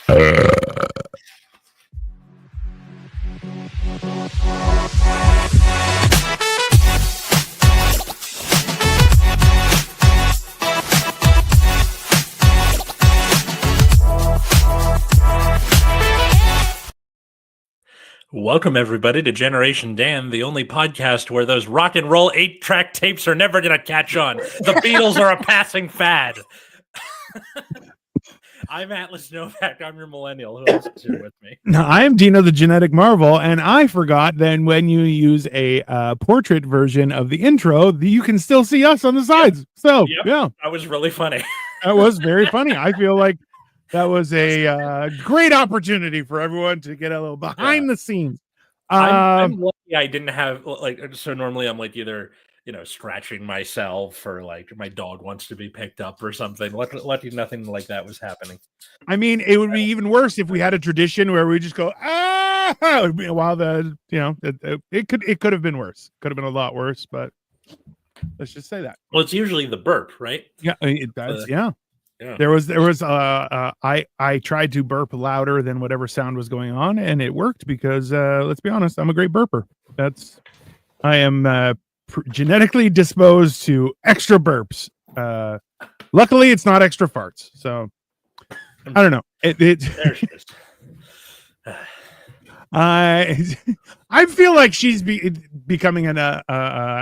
Welcome, everybody, to Generation Dan, the only podcast where those rock and roll 8-track tapes are never going to catch on. The Beatles are a passing fad. I'm Atlas Novak. I'm your millennial. Who else is here with me? I am Dino, the genetic marvel, and I forgot that when you use a portrait version of the intro, you can still see us on the sides. Yep. So, yeah. That was really funny. That was very funny. I feel like that was a great opportunity for everyone to get a little behind the scenes. I'm lucky I didn't have, so normally I'm either, scratching myself or my dog wants to be picked up or something. Lucky nothing like that was happening. I mean, it would be even worse if we had a tradition where we just go, while it could have been worse. Could have been a lot worse, but let's just say that. Well, it's usually the burp, right? Yeah, it does. Yeah. There was I tried to burp louder than whatever sound was going on, and it worked because let's be honest, I'm a great burper. I am genetically disposed to extra burps. Luckily it's not extra farts, so I don't know. There she is. I feel like she's becoming an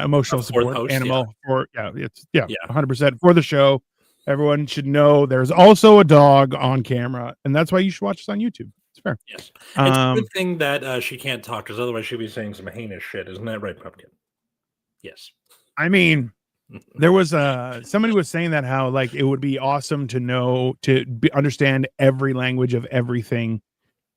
emotional support host, animal for 100% for the show. Everyone should know there's also a dog on camera, and that's why you should watch us on YouTube. It's fair. Yes. It's a good thing that she can't talk, because otherwise she'd be saying some heinous shit. Isn't that right, Pumpkin? Yes. I mean, there was somebody was saying that how it would be awesome to know understand every language of everything,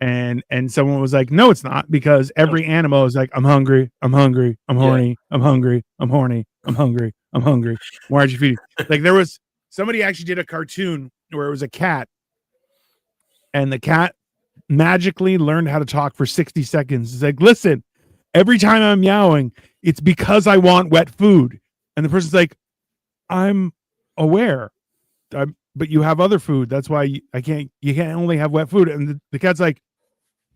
and someone was like, no, it's not, because every animal is like, I'm hungry, I'm hungry, I'm horny, I'm hungry, I'm horny, I'm hungry, I'm hungry. Why aren't you feeding? There was somebody actually did a cartoon where it was a cat, and the cat magically learned how to talk for 60 seconds. It's like, listen, every time I'm meowing, it's because I want wet food. And the person's like, I'm aware, but you have other food. That's why you can't only have wet food. And the cat's like,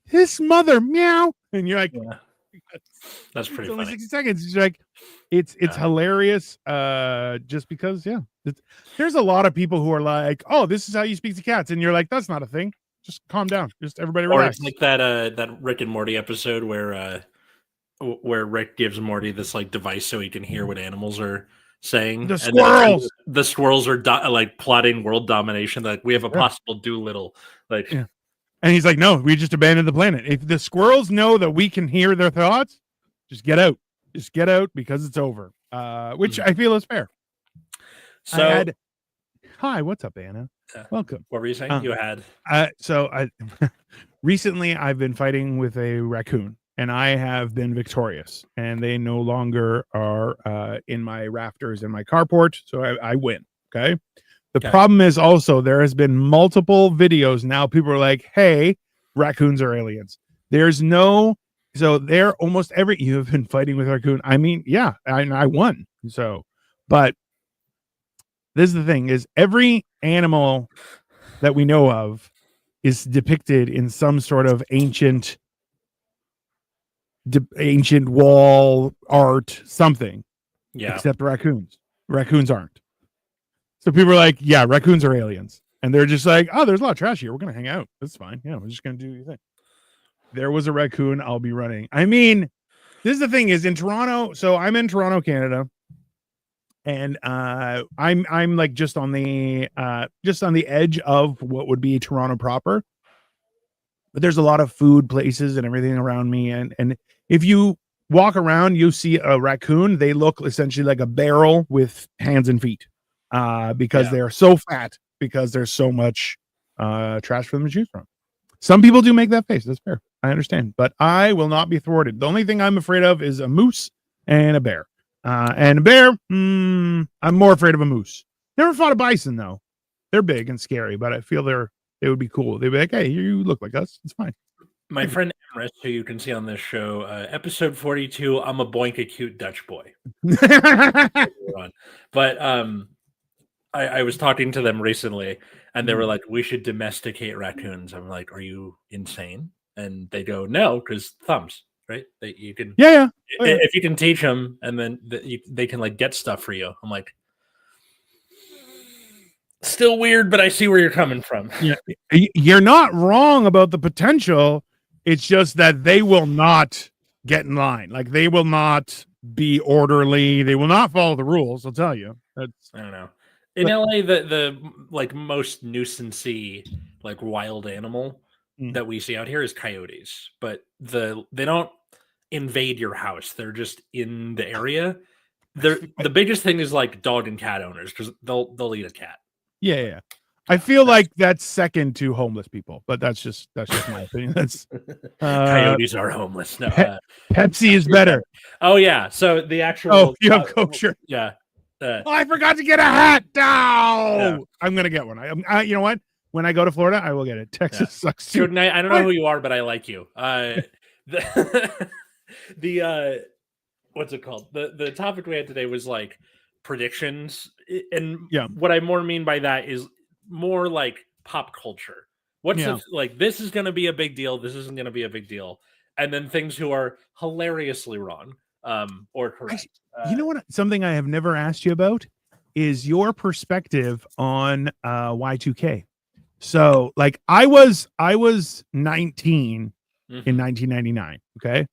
his mother, meow. And you're like, that's pretty only funny. 60 seconds. It's like, it's hilarious. Just because, there's a lot of people who are like, oh, this is how you speak to cats. And you're like, that's not a thing. Just calm down. Just everybody relax. Or it's like that Rick and Morty episode where Rick gives Morty this device so he can hear what animals are saying. The squirrels. And the squirrels are plotting world domination. Like, we have a possible Doolittle. And he's like, no, we just abandoned the planet. If the squirrels know that we can hear their thoughts, just get out. Just get out, because it's over. Which I feel is fair. So, hi, what's up, Anna? Welcome. What were you saying? You had recently I've been fighting with a raccoon, and I have been victorious, and they no longer are in my rafters in my carport, so I win. Okay. The problem is also there has been multiple videos now. People are like, hey, raccoons are aliens. So they're almost you have been fighting with raccoon. I mean, yeah, I won. So, but this is the thing, is every animal that we know of is depicted in some sort of ancient wall art, something. Yeah. Except raccoons. Raccoons aren't. So people are like, yeah, raccoons are aliens. And they're just like, oh, there's a lot of trash here. We're going to hang out. That's fine. Yeah, we're just going to do your thing. There was a raccoon. I'll be running. I mean, this is the thing, is in Toronto. So I'm in Toronto, Canada. And I'm just on the edge of what would be Toronto proper. But there's a lot of food places and everything around me. And if you walk around, you see a raccoon. They look essentially like a barrel with hands and feet, because they're so fat, because there's so much trash for them to choose from. Some people do make that face. That's fair. I understand. But I will not be thwarted. The only thing I'm afraid of is a moose and a bear. And a bear, I'm more afraid of a moose. Never fought a bison, though. They're big and scary, but I feel they would be cool. They'd be like, hey, you look like us. It's fine. My friend Emrys, who you can see on this show, episode 42, I'm a boink a cute Dutch boy. But I was talking to them recently, and they were like, "We should domesticate raccoons." I'm like, "Are you insane?" And they go, "No, because thumbs, right? You can, Yeah. if you can teach them, and then they can like get stuff for you." I'm like, still weird, but I see where you're coming from. Yeah, you're not wrong about the potential. It's just that they will not get in line. Like they will not be orderly. They will not follow the rules. I'll tell you. That's I don't know. In LA, the like most nuisancey like wild animal that we see out here is coyotes, but they don't invade your house. They're just in the area. The biggest thing is like dog and cat owners because they'll eat a cat. Yeah. I feel like that's second to homeless people, but that's just my opinion. That's coyotes are homeless. No, Pepsi is better. Oh yeah. So the actual. Oh, you have Coke, sure. Yeah. I forgot to get a hat. No, yeah. I'm gonna get one. You know what? When I go to Florida, I will get it. Texas sucks too. Jordan, I don't know who you are, but I like you. What's it called? The topic we had today was like predictions, and what I more mean by that is more like pop culture. What's like this is going to be a big deal, this isn't going to be a big deal, and then things who are hilariously wrong or correct. You know what? Something I have never asked you about is your perspective on Y2K. So, like, I was 19 in 1999. Okay.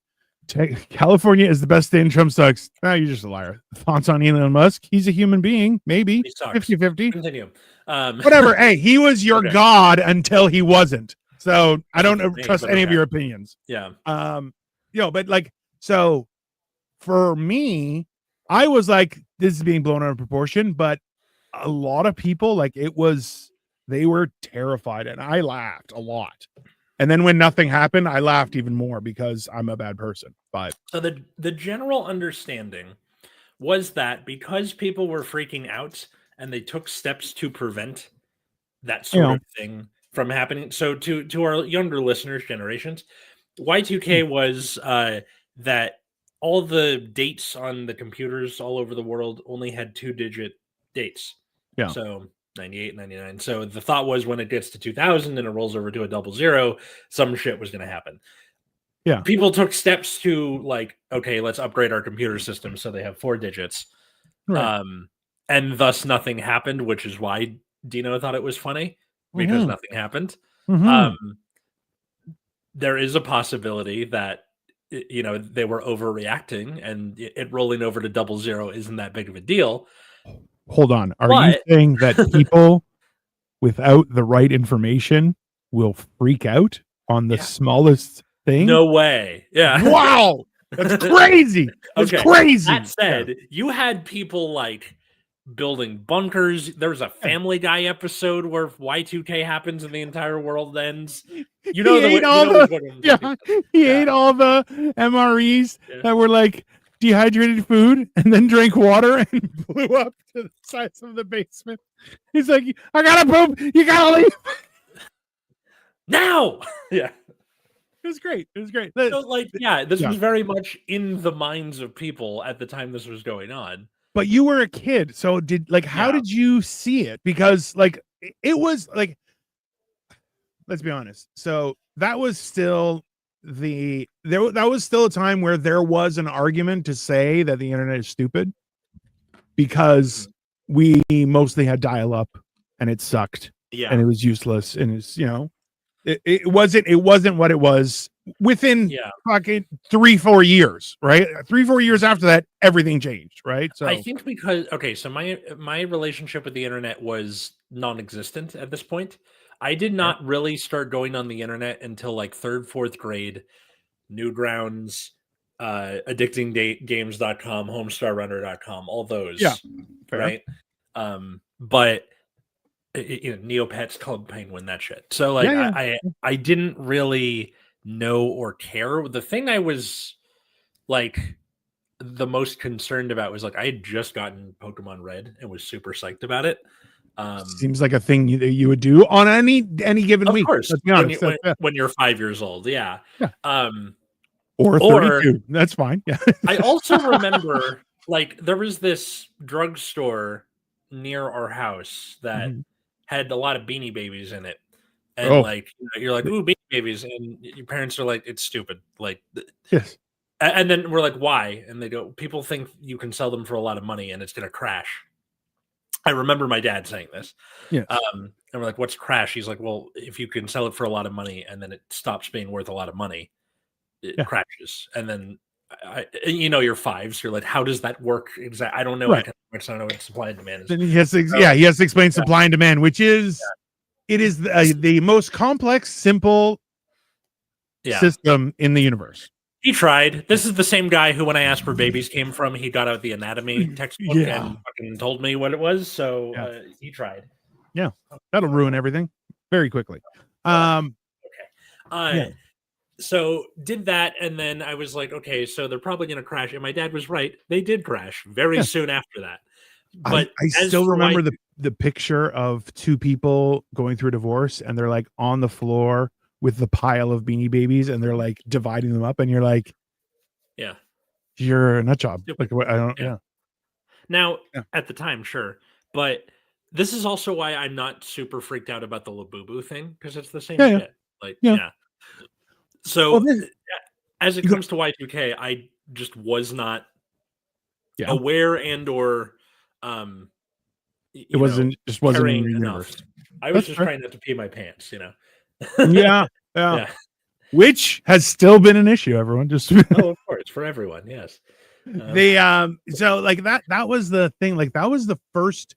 California is the best state and Trump sucks. You're just a liar. Thoughts on Elon Musk? He's a human being, maybe 50-50. Continue. Whatever. Hey, he was your god until he wasn't. So I don't trust any of your opinions. Yeah. But like, so for me, I was like, this is being blown out of proportion, but a lot of people, like, they were terrified, and I laughed a lot. And then when nothing happened, I laughed even more because I'm a bad person. But so the general understanding was that because people were freaking out and they took steps to prevent that sort of thing from happening. So to our younger listeners, generations, Y2K was that all the dates on the computers all over the world only had 2-digit dates. Yeah. So 98, 99. So the thought was when it gets to 2000 and it rolls over to a 00, some shit was going to happen. Yeah. People took steps to like, okay, let's upgrade our computer system so they have 4 digits. Right. And thus nothing happened, which is why Dino thought it was funny because nothing happened. There is a possibility that, they were overreacting and it rolling over to 00 isn't that big of a deal. Hold on. Are you saying that people without the right information will freak out on the smallest thing? No way. Yeah. Wow. That's crazy. That's crazy. That said, you had people like building bunkers. There was a Family Guy episode where Y2K happens and the entire world ends. He ate all the MREs that were like dehydrated food and then drank water and blew up to the sides of the basement. He's like, I gotta poop. You gotta leave now. Yeah. It was great. So, this was very much in the minds of people at the time this was going on. But you were a kid, so how did you see it? Because like it was like, let's be honest. So that was still that was still a time where there was an argument to say that the internet is stupid because we mostly had dial-up and it sucked. Yeah, and it was useless, and it's it wasn't what it was within fucking 3-4 years, right? 3-4 years after that, everything changed, right? So I think because so my relationship with the internet was non-existent at this point. I did not really start going on the internet until like 3rd, 4th grade. Newgrounds, addictinggames.com, homestarrunner.com, all those. Yeah. Right. But Neopets, Club Penguin, that shit. So like I didn't really know or care. The thing I was like the most concerned about was like I had just gotten Pokemon Red and was super psyched about it. Seems like a thing you would do on any given week. Of course, when you're 5 years old, yeah. Or 32. That's fine. Yeah. I also remember like there was this drugstore near our house that had a lot of Beanie Babies in it. And Oh. like you're like, ooh, Beanie Babies, and your parents are like, it's stupid. Like, Yes. and then we're like, why? And they go, people think you can sell them for a lot of money and it's gonna crash. I remember my dad saying this. Yes. And we're like, what's crash? He's like, well, if you can sell it for a lot of money and then it stops being worth a lot of money, it crashes. And then you're five, so you're like, how does that work? Exactly. I don't know. Right. I don't know what supply and demand is. Then he has to, he has to explain supply and demand, which is it is the most complex, simple system in the universe. He tried. This is the same guy who, when I asked where babies came from, he got out the anatomy textbook and fucking told me what it was. So he tried. Yeah, that'll ruin everything very quickly. So did that, and then I was like, okay, so they're probably going to crash. And my dad was right; they did crash very soon after that. But I still remember the picture of two people going through a divorce, and they're like on the floor with the pile of Beanie Babies, and they're like dividing them up, and you're like, yeah, you're a nut job. Like, I don't. Now, at the time, sure, but this is also why I'm not super freaked out about the Labubu thing, because it's the same shit. Like, So, as it comes to Y2K, I just was not aware and or it wasn't in your universe. I was just trying not to pee my pants, yeah. Which has still been an issue, everyone. Just of course, for everyone, yes. So like that was the thing. Like that was the first.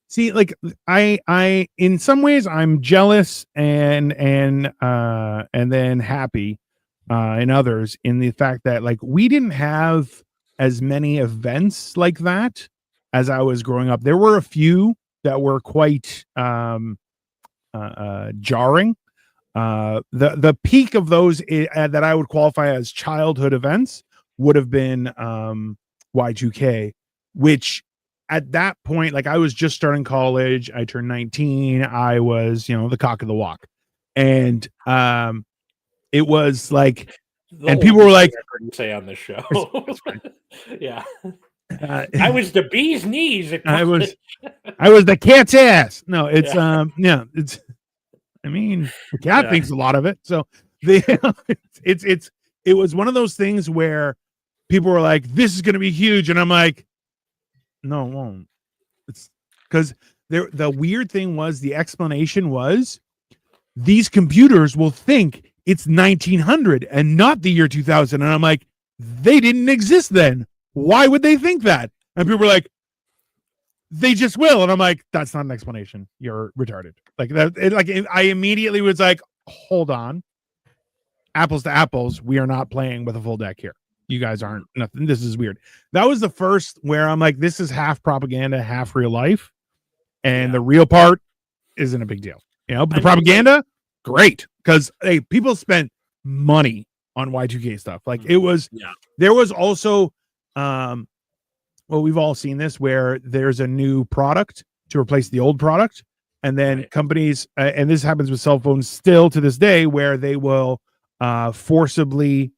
See, like I in some ways I'm jealous and then happy in others in the fact that like we didn't have as many events like that as I was growing up. There were a few that were quite jarring. The peak of those that I would qualify as childhood events would have been Y2K, which at that point, like I was just starting college. I turned 19. I was, the cock of the walk. And it was like, and people were like, say on this show. Yeah. I was the bee's knees. I was the cat's ass. No, it's it's I mean, the cat thinks a lot of it. So it was one of those things where people were like, this is going to be huge. And I'm like, no, it won't. It's because the weird thing was the explanation was these computers will think it's 1900 and not the year 2000. And I'm like, they didn't exist then. Why would they think that? And people were like, they just will. And I'm like, that's not an explanation. You're retarded. Like that. I immediately was like, hold on. Apples to apples. We are not playing with a full deck here. You guys aren't nothing. This is weird. That was the first where I'm like, this is half propaganda, half real life. And the real part isn't a big deal. But the propaganda, great. Because hey, people spent money on Y2K stuff. Like it was, there was also, well, we've all seen this where there's a new product to replace the old product. And then companies, and this happens with cell phones still to this day, where they will forcibly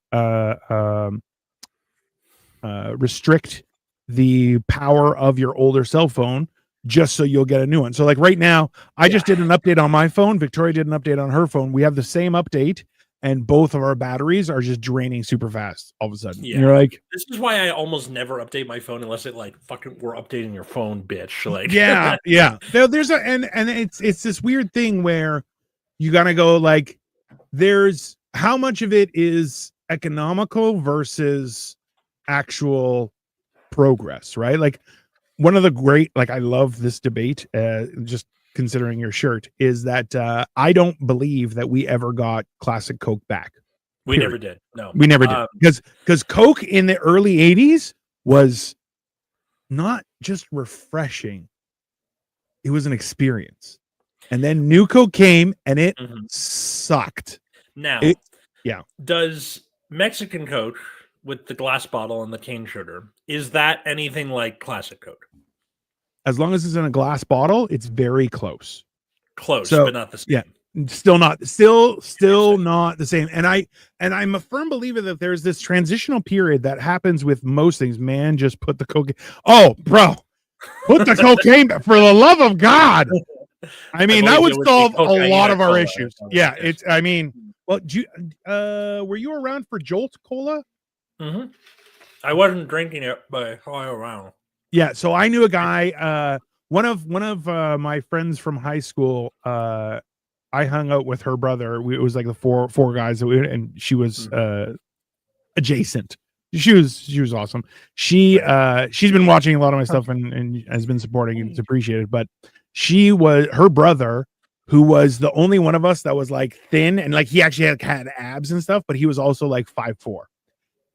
restrict the power of your older cell phone just so you'll get a new one. So like right now, I just did an update on my phone. Victoria did an update on her phone. We have the same update and both of our batteries are just draining super fast all of a sudden. You're like, this is why I almost never update my phone unless it like fucking we're updating your phone, bitch. Like There's and it's this weird thing where you gotta go like there's how much of it is economical versus actual progress, right? Like one of the great, like I love this debate, just considering your shirt, is that I don't believe that we ever got Classic Coke back. We never did. No, we never did. Because Coke in the early 80s was not just refreshing, it was an experience. And then New Coke came and it sucked. Now, does Mexican Coke with the glass bottle and the cane sugar, is that anything like Classic Coke? As long as it's in a glass bottle, it's very close. Close, but not the same. Yeah, still not the same. And I'm a firm believer that there's this transitional period that happens with most things. Man, just put the cocaine. Oh, bro, put the cocaine for the love of God. I mean, I've that always would it would be solve a cocaine lot and of our cola or issues. something Yeah, like this. it's. I mean, well, were you around for Jolt Cola? Mhm. I wasn't drinking it, but I saw it around. Yeah, so I knew a guy. One of my friends from high school. I hung out with her brother. It was like the four guys that and she was adjacent. She was awesome. She's been watching a lot of my stuff and has been supporting, and it's appreciated. But she was her brother, who was the only one of us that was like thin, and like he actually had abs and stuff, but he was also like 5'4",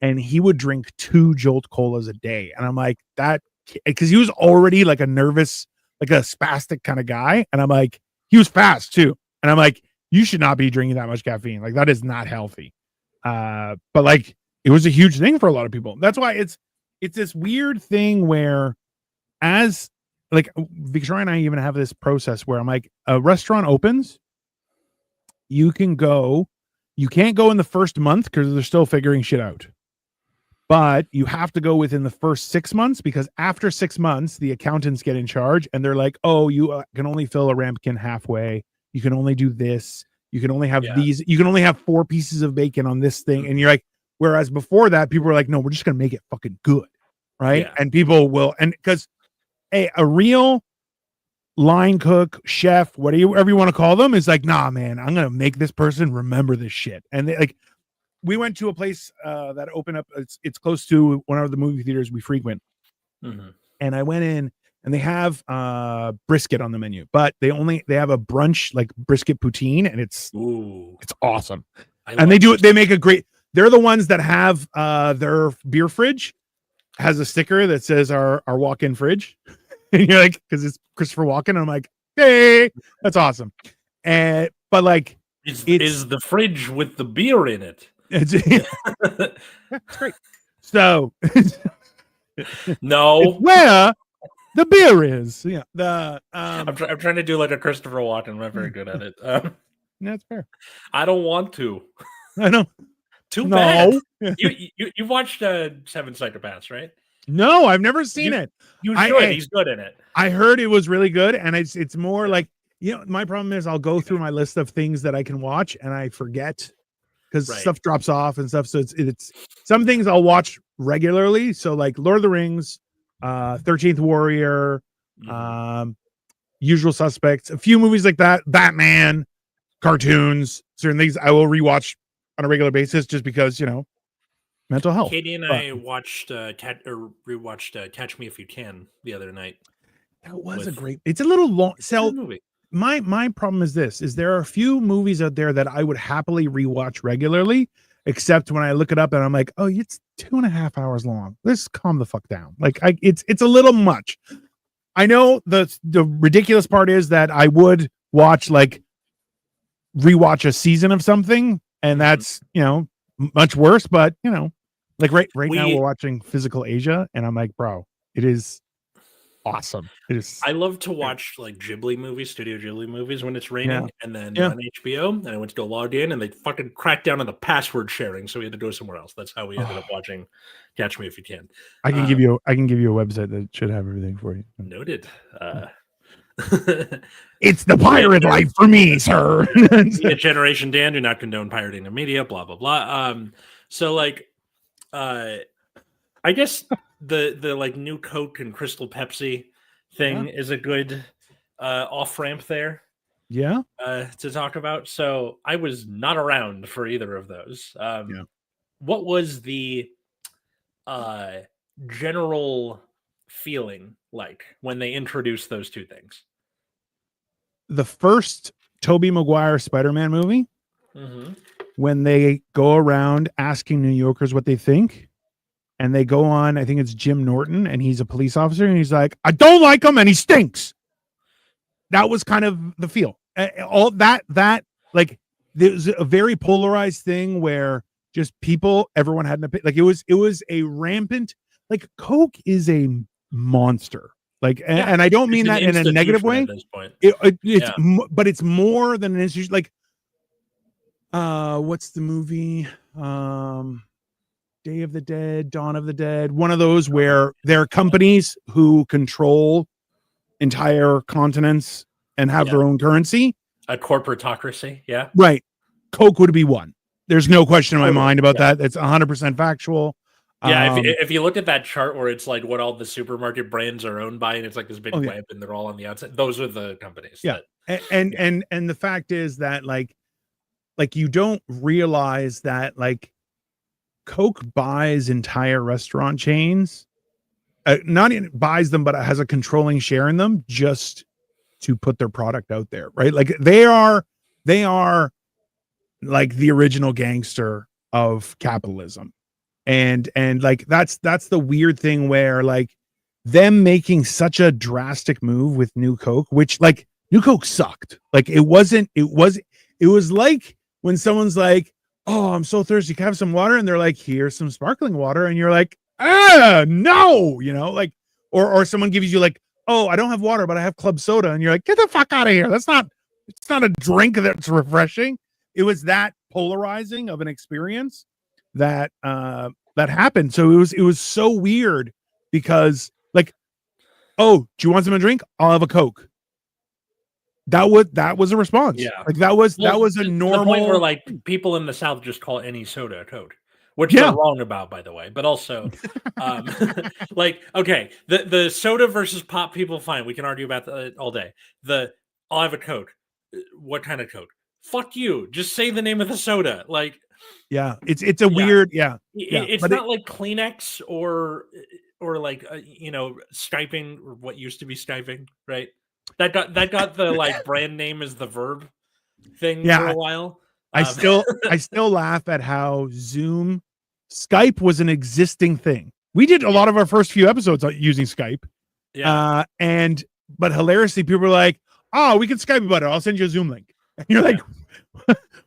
and he would drink 2 Jolt Colas a day. And I'm like, that, because he was already like a nervous, like a spastic kind of guy, and I'm like, he was fast too, and I'm like, you should not be drinking that much caffeine. Like that is not healthy. But like, it was a huge thing for a lot of people. That's why it's this weird thing where, as like Victoria and I even have this process where I'm like, a restaurant opens, you can't go in the first month because they're still figuring shit out. But you have to go within the first 6 months, because after 6 months, the accountants get in charge and they're like, oh, you can only fill a ramekin halfway. You can only do this. You can only have these. You can only have 4 pieces of bacon on this thing. And you're like, whereas before that, people were like, no, we're just going to make it fucking good. Right. Yeah. And people will. And because a real line cook, chef, whatever you want to call them, is like, nah, man, I'm going to make this person remember this shit. And they, like, we went to a place that opened up. It's close to one of the movie theaters we frequent. And I went in, and they have brisket on the menu, but they have a brunch like brisket poutine, and it's awesome. And they make a great. They're the ones that have their beer fridge has a sticker that says our walk-in fridge, and you're like, because it's Christopher Walken, and I'm like, hey, that's awesome. And but like, is the fridge with the beer in it? It's great. So no, where the beer is. Yeah. I'm trying to do like a Christopher Walken. I'm not very good at it. That's fair. I don't want to. I know. Too bad. You've watched Seven Psychopaths, right? No, I've never seen it. You should. He's good in it. I heard it was really good, and it's more like, my problem is I'll go through my list of things that I can watch and I forget, because stuff drops off and stuff. So it's some things I'll watch regularly. So like Lord of the Rings, 13th Warrior, Usual Suspects, a few movies like that, Batman, cartoons, certain things I will rewatch on a regular basis just because, mental health. Katie and I watched rewatched Catch Me If You Can the other night. That was it's a little long. So movie. My problem is there are a few movies out there that I would happily rewatch regularly, except when I look it up and I'm like, oh, it's 2.5 hours long. Let's calm the fuck down. Like it's a little much. I know the ridiculous part is that I would watch rewatch a season of something, and that's much worse. But like right now we're watching Physical Asia, and I'm like, bro, it is awesome. It is. I love to watch like Ghibli movies, Studio Ghibli movies when it's raining, and then on HBO. And I went to go log in, and they fucking cracked down on the password sharing, so we had to go somewhere else. That's how we ended up watching Catch Me If You Can. I can give you a website that should have everything for you. Noted. It's the pirate life for me, sir. Generation Dan do not condone pirating of media. Blah blah blah. So like, I guess the like new Coke and Crystal Pepsi thing is a good off ramp there. Yeah. To talk about. So I was not around for either of those. What was the general feeling like when they introduced those two things? The first Tobey Maguire Spider-Man movie, when they go around asking New Yorkers what they think, and they go on, I think it's Jim Norton, and he's a police officer, and he's like, I don't like him, and he stinks. That was kind of the feel. All that like, there's a very polarized thing where just everyone had an opinion. Like it was a rampant, like Coke is a monster. Like, and I don't mean that in a negative way. At this point. But it's more than an institution. Like, what's the movie? Day of the Dead, Dawn of the Dead. One of those where there are companies who control entire continents and have their own currency, a corporatocracy. Yeah. right, Coke would be one. There's no question in my mind about Yeah. that. It's 100% factual. Yeah, if you look at that chart where it's like what all the supermarket brands are owned by, and it's like this big web, and they're all on the outside. Those are the companies. Yeah, and the fact is that like you don't realize that like Coke buys entire restaurant chains, not even buys them, but has a controlling share in them just to put their product out there, right? Like they are like the original gangster of capitalism. And like that's the weird thing where like them making such a drastic move with New Coke, which like New Coke sucked. Like it was like when someone's like, oh, I'm so thirsty, can I have some water? And they're like, here's some sparkling water, and you're like, no, you know, like or someone gives you like, oh, I don't have water, but I have club soda, and you're like, get the fuck out of here. It's not a drink that's refreshing. It was that polarizing of an experience that happened. So it was so weird because like, oh, do you want some to drink? I'll have a Coke. That was a response. Yeah, like that was a normal. The point where like people in the South just call any soda a Coke, which they're wrong about, by the way. But also, like, okay, the soda versus pop, people fine. We can argue about that all day. I'll have a Coke. What kind of Coke? Fuck you. Just say the name of the soda. Like, yeah, it's a weird, it's not like Kleenex or like Skyping, or what used to be Skyping, right? That got the like brand name as the verb thing for a while. I still laugh at how Skype was an existing thing. We did a lot of our first few episodes using Skype. Yeah. But hilariously, people were like, oh, we can Skype about it. I'll send you a Zoom link. And you're like,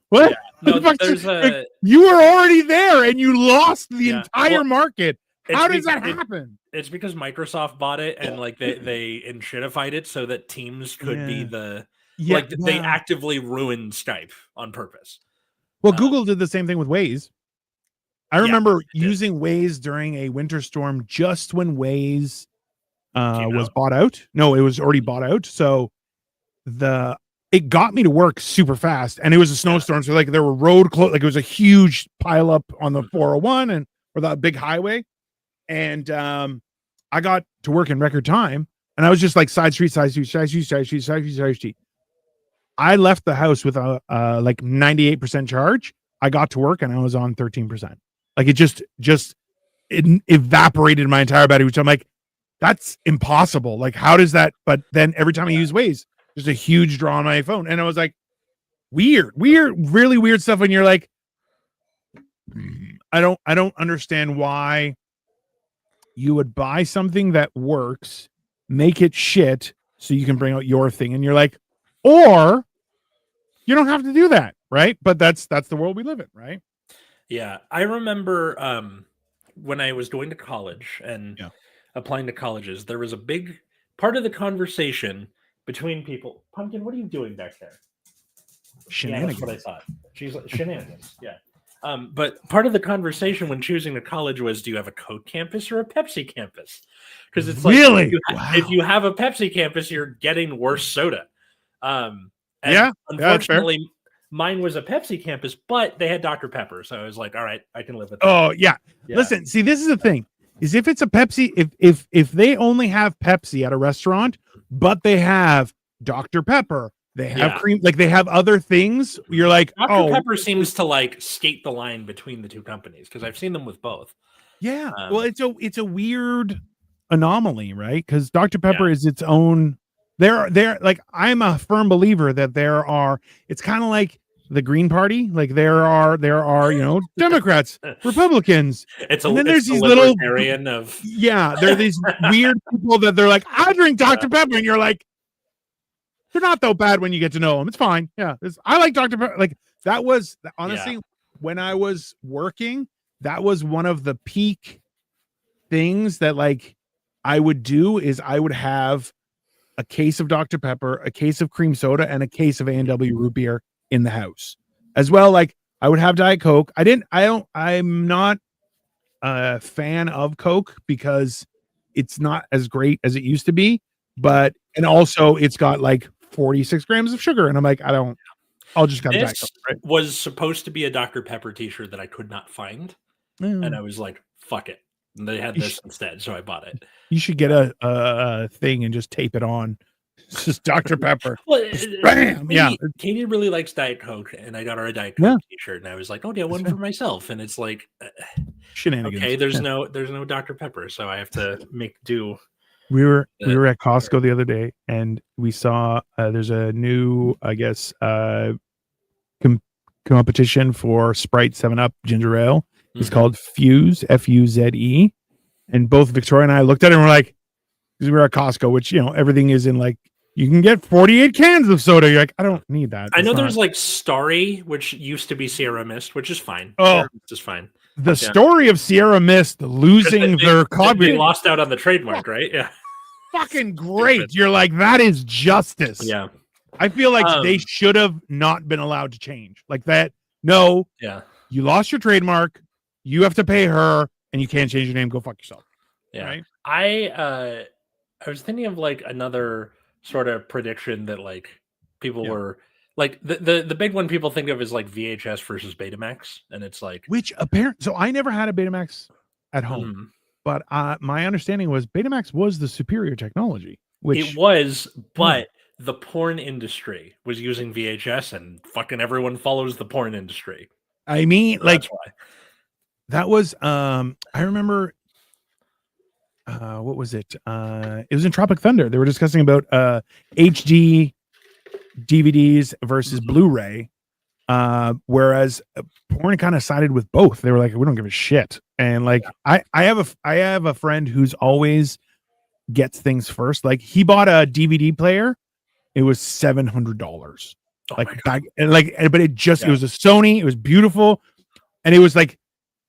what? Yeah. No, like, you were already there and you lost the entire market. How does that happen? It's because Microsoft bought it and like they enshittified it so that Teams could be they actively ruined Skype on purpose. Well, Google did the same thing with Waze. I remember using Waze during a winter storm just when Waze was bought out. No, it was already bought out. So it got me to work super fast, and it was a snowstorm. So like there were road close, like it was a huge pile up on the 401 or that big highway. And I got to work in record time, and I was just like side street. I left the house with a like 98% charge. I got to work and I was on 13%. Like it just it evaporated my entire battery, which I'm like, that's impossible. Like, how does that? But then every time I use Waze, there's a huge draw on my phone. And I was like, weird, really weird stuff. When you're like, I don't understand why you would buy something that works, make it shit so you can bring out your thing. And you're like, or you don't have to do that. Right. But that's the world we live in. Right. Yeah. I remember when I was going to college and applying to colleges, there was a big part of the conversation between people. Pumpkin, what are you doing back there? Shenanigans. Yeah, that's what I thought. She's like, shenanigans. Yeah. But part of the conversation when choosing a college was, do you have a Coke campus or a Pepsi campus? Because it's like, really? If you have a Pepsi campus, you're getting worse soda. Unfortunately, mine was a Pepsi campus, but they had Dr. Pepper. So I was like, all right, I can live with that. Oh, yeah. Listen, see, this is the thing. Is if it's a Pepsi, if they only have Pepsi at a restaurant, but they have Dr. Pepper, they have cream, like they have other things, you're like, Dr. Pepper seems to like skate the line between the two companies because I've seen them with both. Yeah. Well, it's a weird anomaly, right? Because Dr. Pepper is its own. There like, I'm a firm believer that it's kind of like the Green Party. Like there are Democrats, Republicans. And then there's these little there are these weird people that they're like, I drink Dr. Pepper, and you're like, they're not that bad when you get to know them. It's fine. Yeah, I like Dr. Pepper. Like that was honestly when I was working, that was one of the peak things that like I would do is I would have a case of Dr. Pepper, a case of cream soda, and a case of A&W root beer in the house as well. Like I would have Diet Coke. I'm not a fan of Coke because it's not as great as it used to be, and also it's got like 46 grams of sugar. And I'm like, I'll just cut This Diet Coke, right? was supposed to be a Dr. Pepper t-shirt that I could not find. And I was like, fuck it. And they had this instead, so I bought it. You should get a thing and just tape it on. It's just Dr. Pepper. Well, Bam! Katie really likes Diet Coke, and I got her a Diet Coke t-shirt, and I was like, "Oh, yeah, one for myself." And it's like, shenanigans. Okay, there's no Dr. Pepper, so I have to make do. We were at Costco the other day, and we saw there's a new, I guess, competition for Sprite 7-Up ginger ale. It's called Fuse, Fuze, and both Victoria and I looked at it and we're like, because we were at Costco, which everything is in like, you can get 48 cans of soda. You're like, I don't need that. I know there's like Starry, which used to be Sierra Mist, which is fine. Oh, just fine. The story of Sierra Mist losing their copy. They lost out on the trademark, right? Yeah. Fucking great. You're like, that is justice. Yeah. I feel like they should have not been allowed to change like that. No. Yeah. You lost your trademark. You have to pay her, and you can't change your name. Go fuck yourself. Yeah. Right? I was thinking of like another sort of prediction that like people were like the big one people think of is like VHS versus Betamax, and it's like which apparent. So I never had a Betamax at home, but my understanding was Betamax was the superior technology. Which it was, but the porn industry was using VHS, and fucking everyone follows the porn industry. I mean, so like that's why. That was I remember what was it? It was in Tropic Thunder. They were discussing about HD DVDs versus Blu-ray. Whereas porn kind of sided with both. They were like, we don't give a shit. And like I have a friend who's always gets things first. Like he bought a DVD player. It was $700. Like back and like, but it just it was a Sony. It was beautiful, and it was like.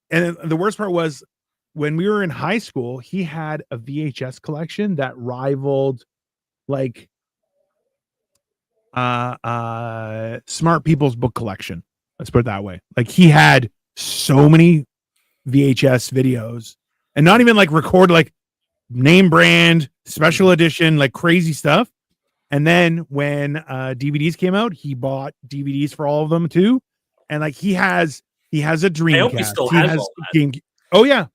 And the worst part was when we were in high school, he had a VHS collection that rivaled like smart people's book collection. Let's put it that way. Like he had so many VHS videos and not even like record like name brand, special edition, like crazy stuff. And then when DVDs came out, he bought DVDs for all of them too. And like he has a Dreamcast. I hope he still has all that. Oh yeah,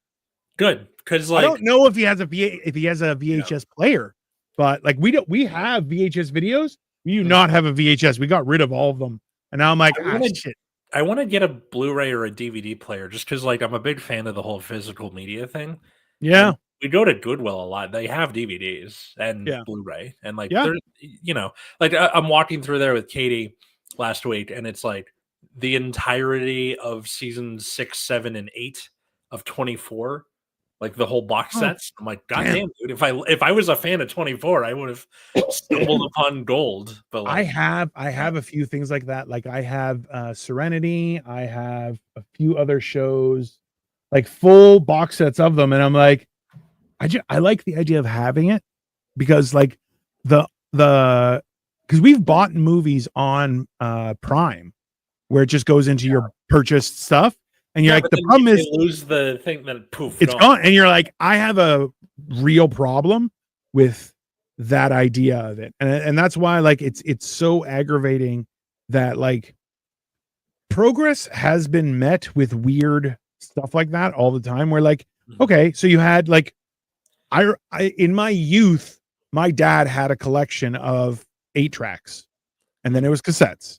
good. Because like I don't know if he has a VHS player, but like we have VHS videos. We do not have a VHS. We got rid of all of them, and now I'm like, shit. I want to get a Blu-ray or a DVD player just because like I'm a big fan of the whole physical media thing. Yeah, and we go to Goodwill a lot. They have DVDs and Blu-ray, and like like I'm walking through there with Katie last week, and it's like the entirety of seasons 6, 7, and 8 of 24, like the whole box sets. I'm like, God damn, dude! If I was a fan of 24, I would have stumbled upon gold. But like, I have a few things like that. Like I have Serenity. I have a few other shows, like full box sets of them, and I'm like, I like the idea of having it because like the because we've bought movies on Prime. Where it just goes into your purchased stuff, and you're like, the problem is lose the thing that poof, it's gone, and you're like, I have a real problem with that idea of it, and that's why like it's so aggravating that like progress has been met with weird stuff like that all the time. Where like, okay, so you had like, I in my youth, my dad had a collection of 8 tracks, and then it was cassettes.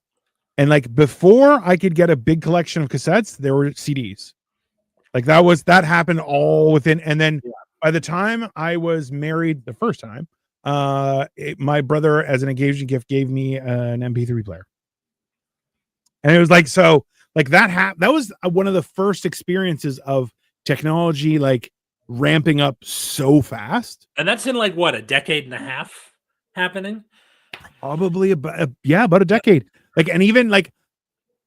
And like before I could get a big collection of cassettes, there were CDs. Like that happened all within. And then by the time I was married the first time, my brother, as an engagement gift, gave me an MP3 player. And it was like, so like that was one of the first experiences of technology, like ramping up so fast. And that's in like what, a decade and a half happening? Probably about a decade. Like, and even like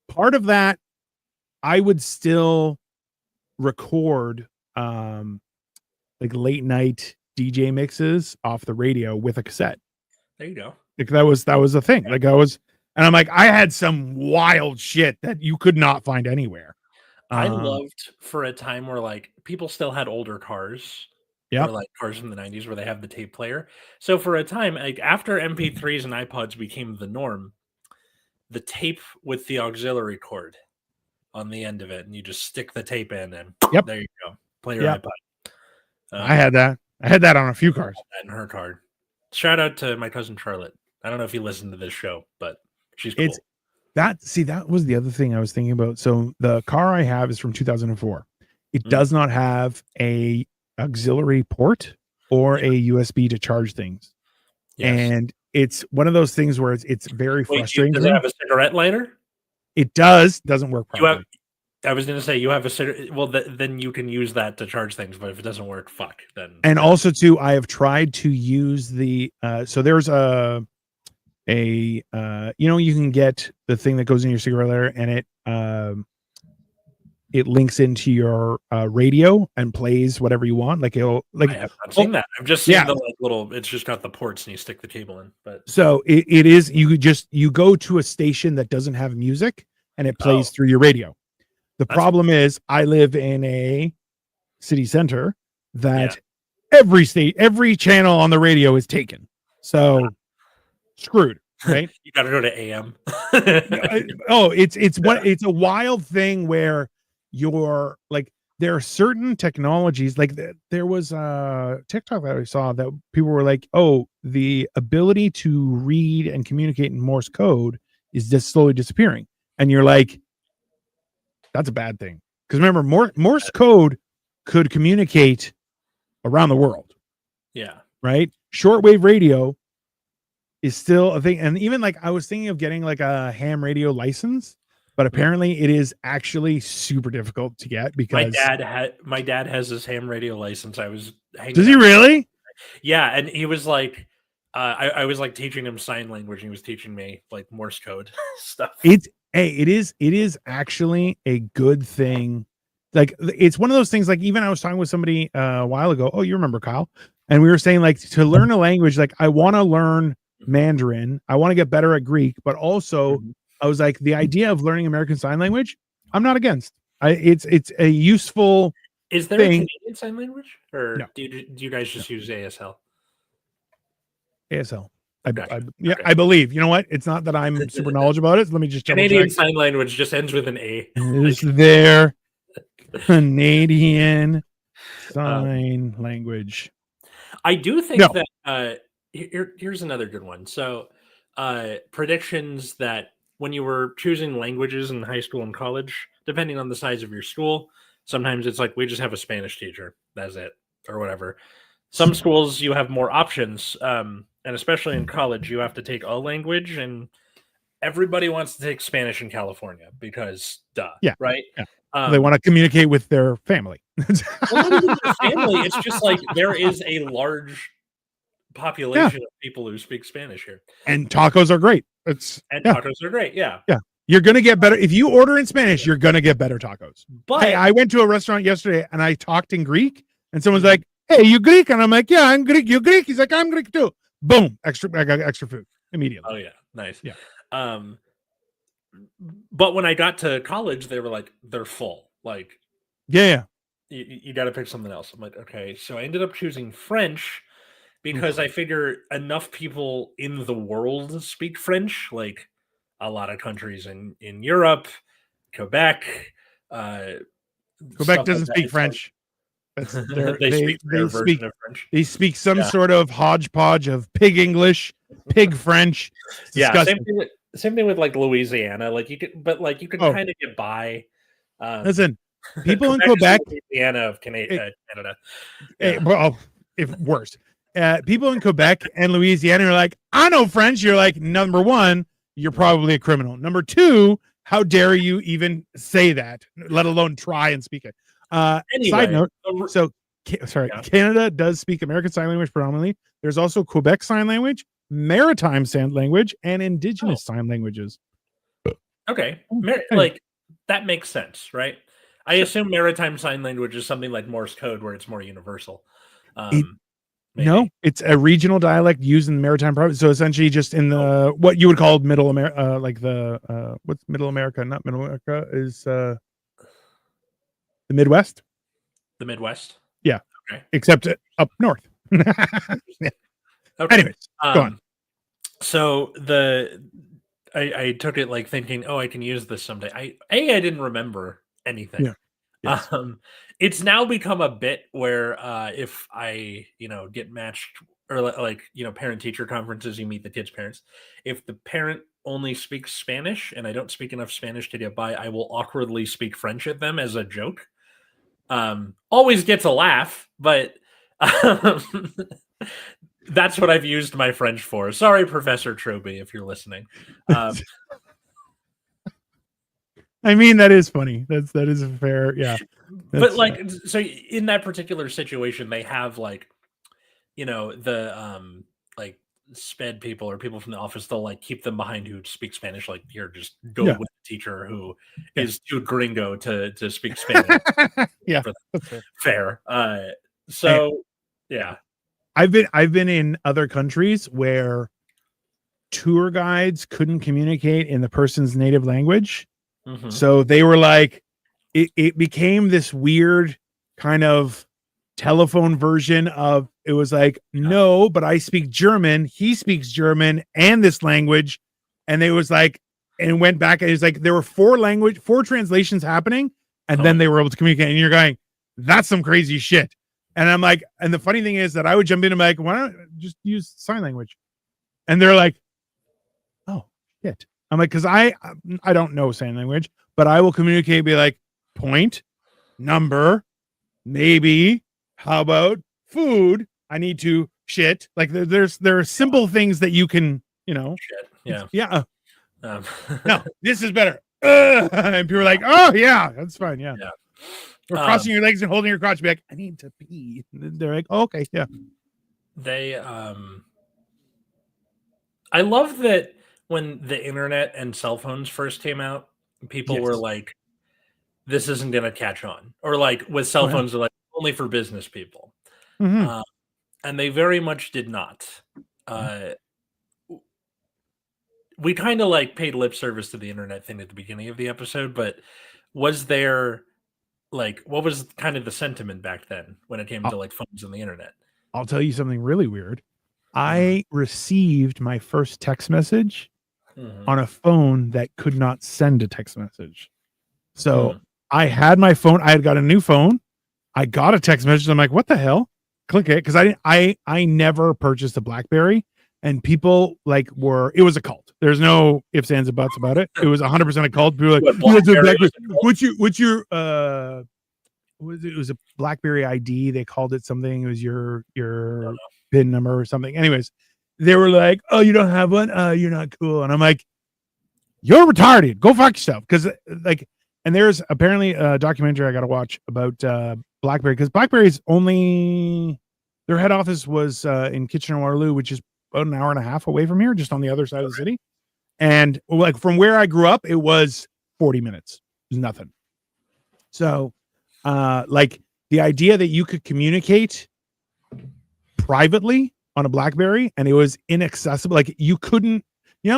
part of that, I would still record like late night DJ mixes off the radio with a cassette. There you go. Like that was a thing. Like and I'm like, I had some wild shit that you could not find anywhere. I loved for a time where like people still had older cars Yep. or like cars from the 90s where they have the tape player. So for a time, like after MP3s and iPods became the norm, the tape with the auxiliary cord on the end of it, and you just stick the tape in, and Yep. there you go, play your Yep. iPod. I had that. I had that on a few cars. That in her card. Shout out to my cousin Charlotte. I don't know if you listened to this show, but she's cool. It's that was the other thing I was thinking about. So the car I have is from 2004. It does not have a auxiliary port or a USB to charge things. Yes. And it's one of those things where it's very frustrating. Does it have a cigarette lighter? It doesn't work properly. I was going to say you have a well, then you can use that to charge things, but if it doesn't work, fuck. Then also too, I have tried to use the so there's you know, you can get the thing that goes in your cigarette lighter, and it links into your radio and plays whatever you want. Like I have not seen that. I've just seen the little. It's just got the ports and you stick the cable in. But so it is. You go to a station that doesn't have music and it plays through your radio. The problem is I live in a city center that every channel on the radio is taken. So screwed, right? You got to go to AM. It's a wild thing where you're like, there are certain technologies, like there was a TikTok that I saw that people were like, oh, the ability to read and communicate in Morse code is just slowly disappearing. And you're like, that's a bad thing. Because remember, Morse code could communicate around the world. Yeah. Right? Shortwave radio is still a thing. And even like I was thinking of getting like a ham radio license, but apparently it is actually super difficult to get because my dad has his ham radio license. I was hanging. Does he really? Yeah, and he was like, I was like teaching him sign language. And he was teaching me like Morse code stuff. It is actually a good thing. Like it's one of those things. Like even I was talking with somebody a while ago. Oh, you remember Kyle? And we were saying like to learn a language. Like I want to learn Mandarin. I want to get better at Greek, but also I was like the idea of learning American Sign Language. I'm not against. It's a useful. Is there a Canadian Sign Language, or no. do you guys just use ASL? ASL. I believe. You know what? It's not that I'm super knowledgeable about it. So let me just Canadian Sign Language just ends with an A. Is there Canadian Sign Language? I do think that here's another good one. So predictions that when you were choosing languages in high school and college, depending on the size of your school, sometimes it's like we just have a Spanish teacher. That's it, or whatever. Some schools you have more options. And especially in college, you have to take a language, and everybody wants to take Spanish in California because, right? Yeah. They want to communicate with their family. Well, not even their family. It's just like there is a large population of people who speak Spanish here, and tacos are great. Tacos are great. Yeah. You're gonna get better if you order in Spanish. You're gonna get better tacos. But hey, I went to a restaurant yesterday and I talked in Greek, and someone's like, "Hey, you Greek?" And I'm like, "Yeah, I'm Greek. You Greek?" He's like, "I'm Greek too." Boom! I got extra food immediately. Oh yeah, nice. Yeah. But when I got to college, they were like, they're full. Like, you got to pick something else. I'm like, okay. So I ended up choosing French because I figure enough people in the world speak French. Like a lot of countries in Europe, Quebec. Quebec doesn't speak French. They speak their version of French. They speak some sort of hodgepodge of pig English, pig French. Yeah, same thing with like Louisiana. Like you could kind of get by. Listen, people in Quebec, Louisiana of Canada. Hey, well, if worse, people in Quebec and Louisiana are like, I know French. You're like, number one, you're probably a criminal. Number two, how dare you even say that, let alone try and speak it. Anyway, side note, Canada does speak American Sign Language predominantly. There's also Quebec Sign Language, Maritime Sign Language, and Indigenous Sign Languages. Okay. Like, that makes sense, right? I assume Maritime Sign Language is something like Morse code where it's more universal. No, it's a regional dialect used in the maritime province. So essentially just in the what you would call middle America, like the what's middle America, not middle America, is the Midwest. The Midwest? Yeah. Okay. except up north. Yeah. Okay. Anyways, go on. So I took it like thinking, oh, I can use this someday. I didn't remember anything. Yeah. Yes. It's now become a bit where if I get matched or like parent teacher conferences, you meet the kids' parents. If the parent only speaks Spanish and I don't speak enough Spanish to get by, I will awkwardly speak French at them as a joke. Always gets a laugh, but that's what I've used my French for. Sorry, Professor Troby, if you're listening. I mean, that is funny. That is a fair, yeah. But like, so in that particular situation, they have like, the like sped people or people from the office. They'll like keep them behind who speak Spanish. Like, here, just go with the teacher who is too gringo to speak Spanish. Yeah, fair. So yeah. I've been in other countries where tour guides couldn't communicate in the person's native language. Mm-hmm. So they were like, it became this weird kind of telephone version of, it was like, no, but I speak German. He speaks German and this language. And it was like, and went back. And it was like, there were four translations happening. And then they were able to communicate. And you're going, that's some crazy shit. And I'm like, and the funny thing is that I would jump in and be like, why don't I just use sign language? And they're like, oh shit. I'm like, because I don't know sign language, but I will communicate, be like, point, number, maybe, how about food? I need to shit. Like there are simple things that you can, shit. Yeah. Yeah. No, this is better. And people are like, oh yeah, that's fine. Yeah. Or crossing your legs and holding your crotch, be like, I need to pee. And they're like, oh, okay, yeah. They I love that when the internet and cell phones first came out, people were like, this isn't gonna catch on. Or like with cell phones, they're like only for business people. Mm-hmm. And they very much did not. We kind of like paid lip service to the internet thing at the beginning of the episode, but was there like what was kind of the sentiment back then when it came to like phones and the internet? I'll tell you something really weird. I received my first text message on a phone that could not send a text message. So I had my phone. I had got a new phone. I got a text message. I'm like, what the hell? Click it. Cause I never purchased a BlackBerry, and people like it was a cult. There's no ifs, ands, and buts about it. It was 100% a cult. People were like, what's your it was a BlackBerry ID. They called it something. It was your PIN number or something. Anyways, they were like, oh, you don't have one? You're not cool. And I'm like, you're retarded. Go fuck yourself. Because like, and there's apparently a documentary I got to watch about BlackBerry, because BlackBerry's only, their head office was in Kitchener-Waterloo, which is about an hour and a half away from here, just on the other side of the city. And like from where I grew up, it was 40 minutes. It was nothing. So like the idea that you could communicate privately on a BlackBerry and it was inaccessible, like you couldn't,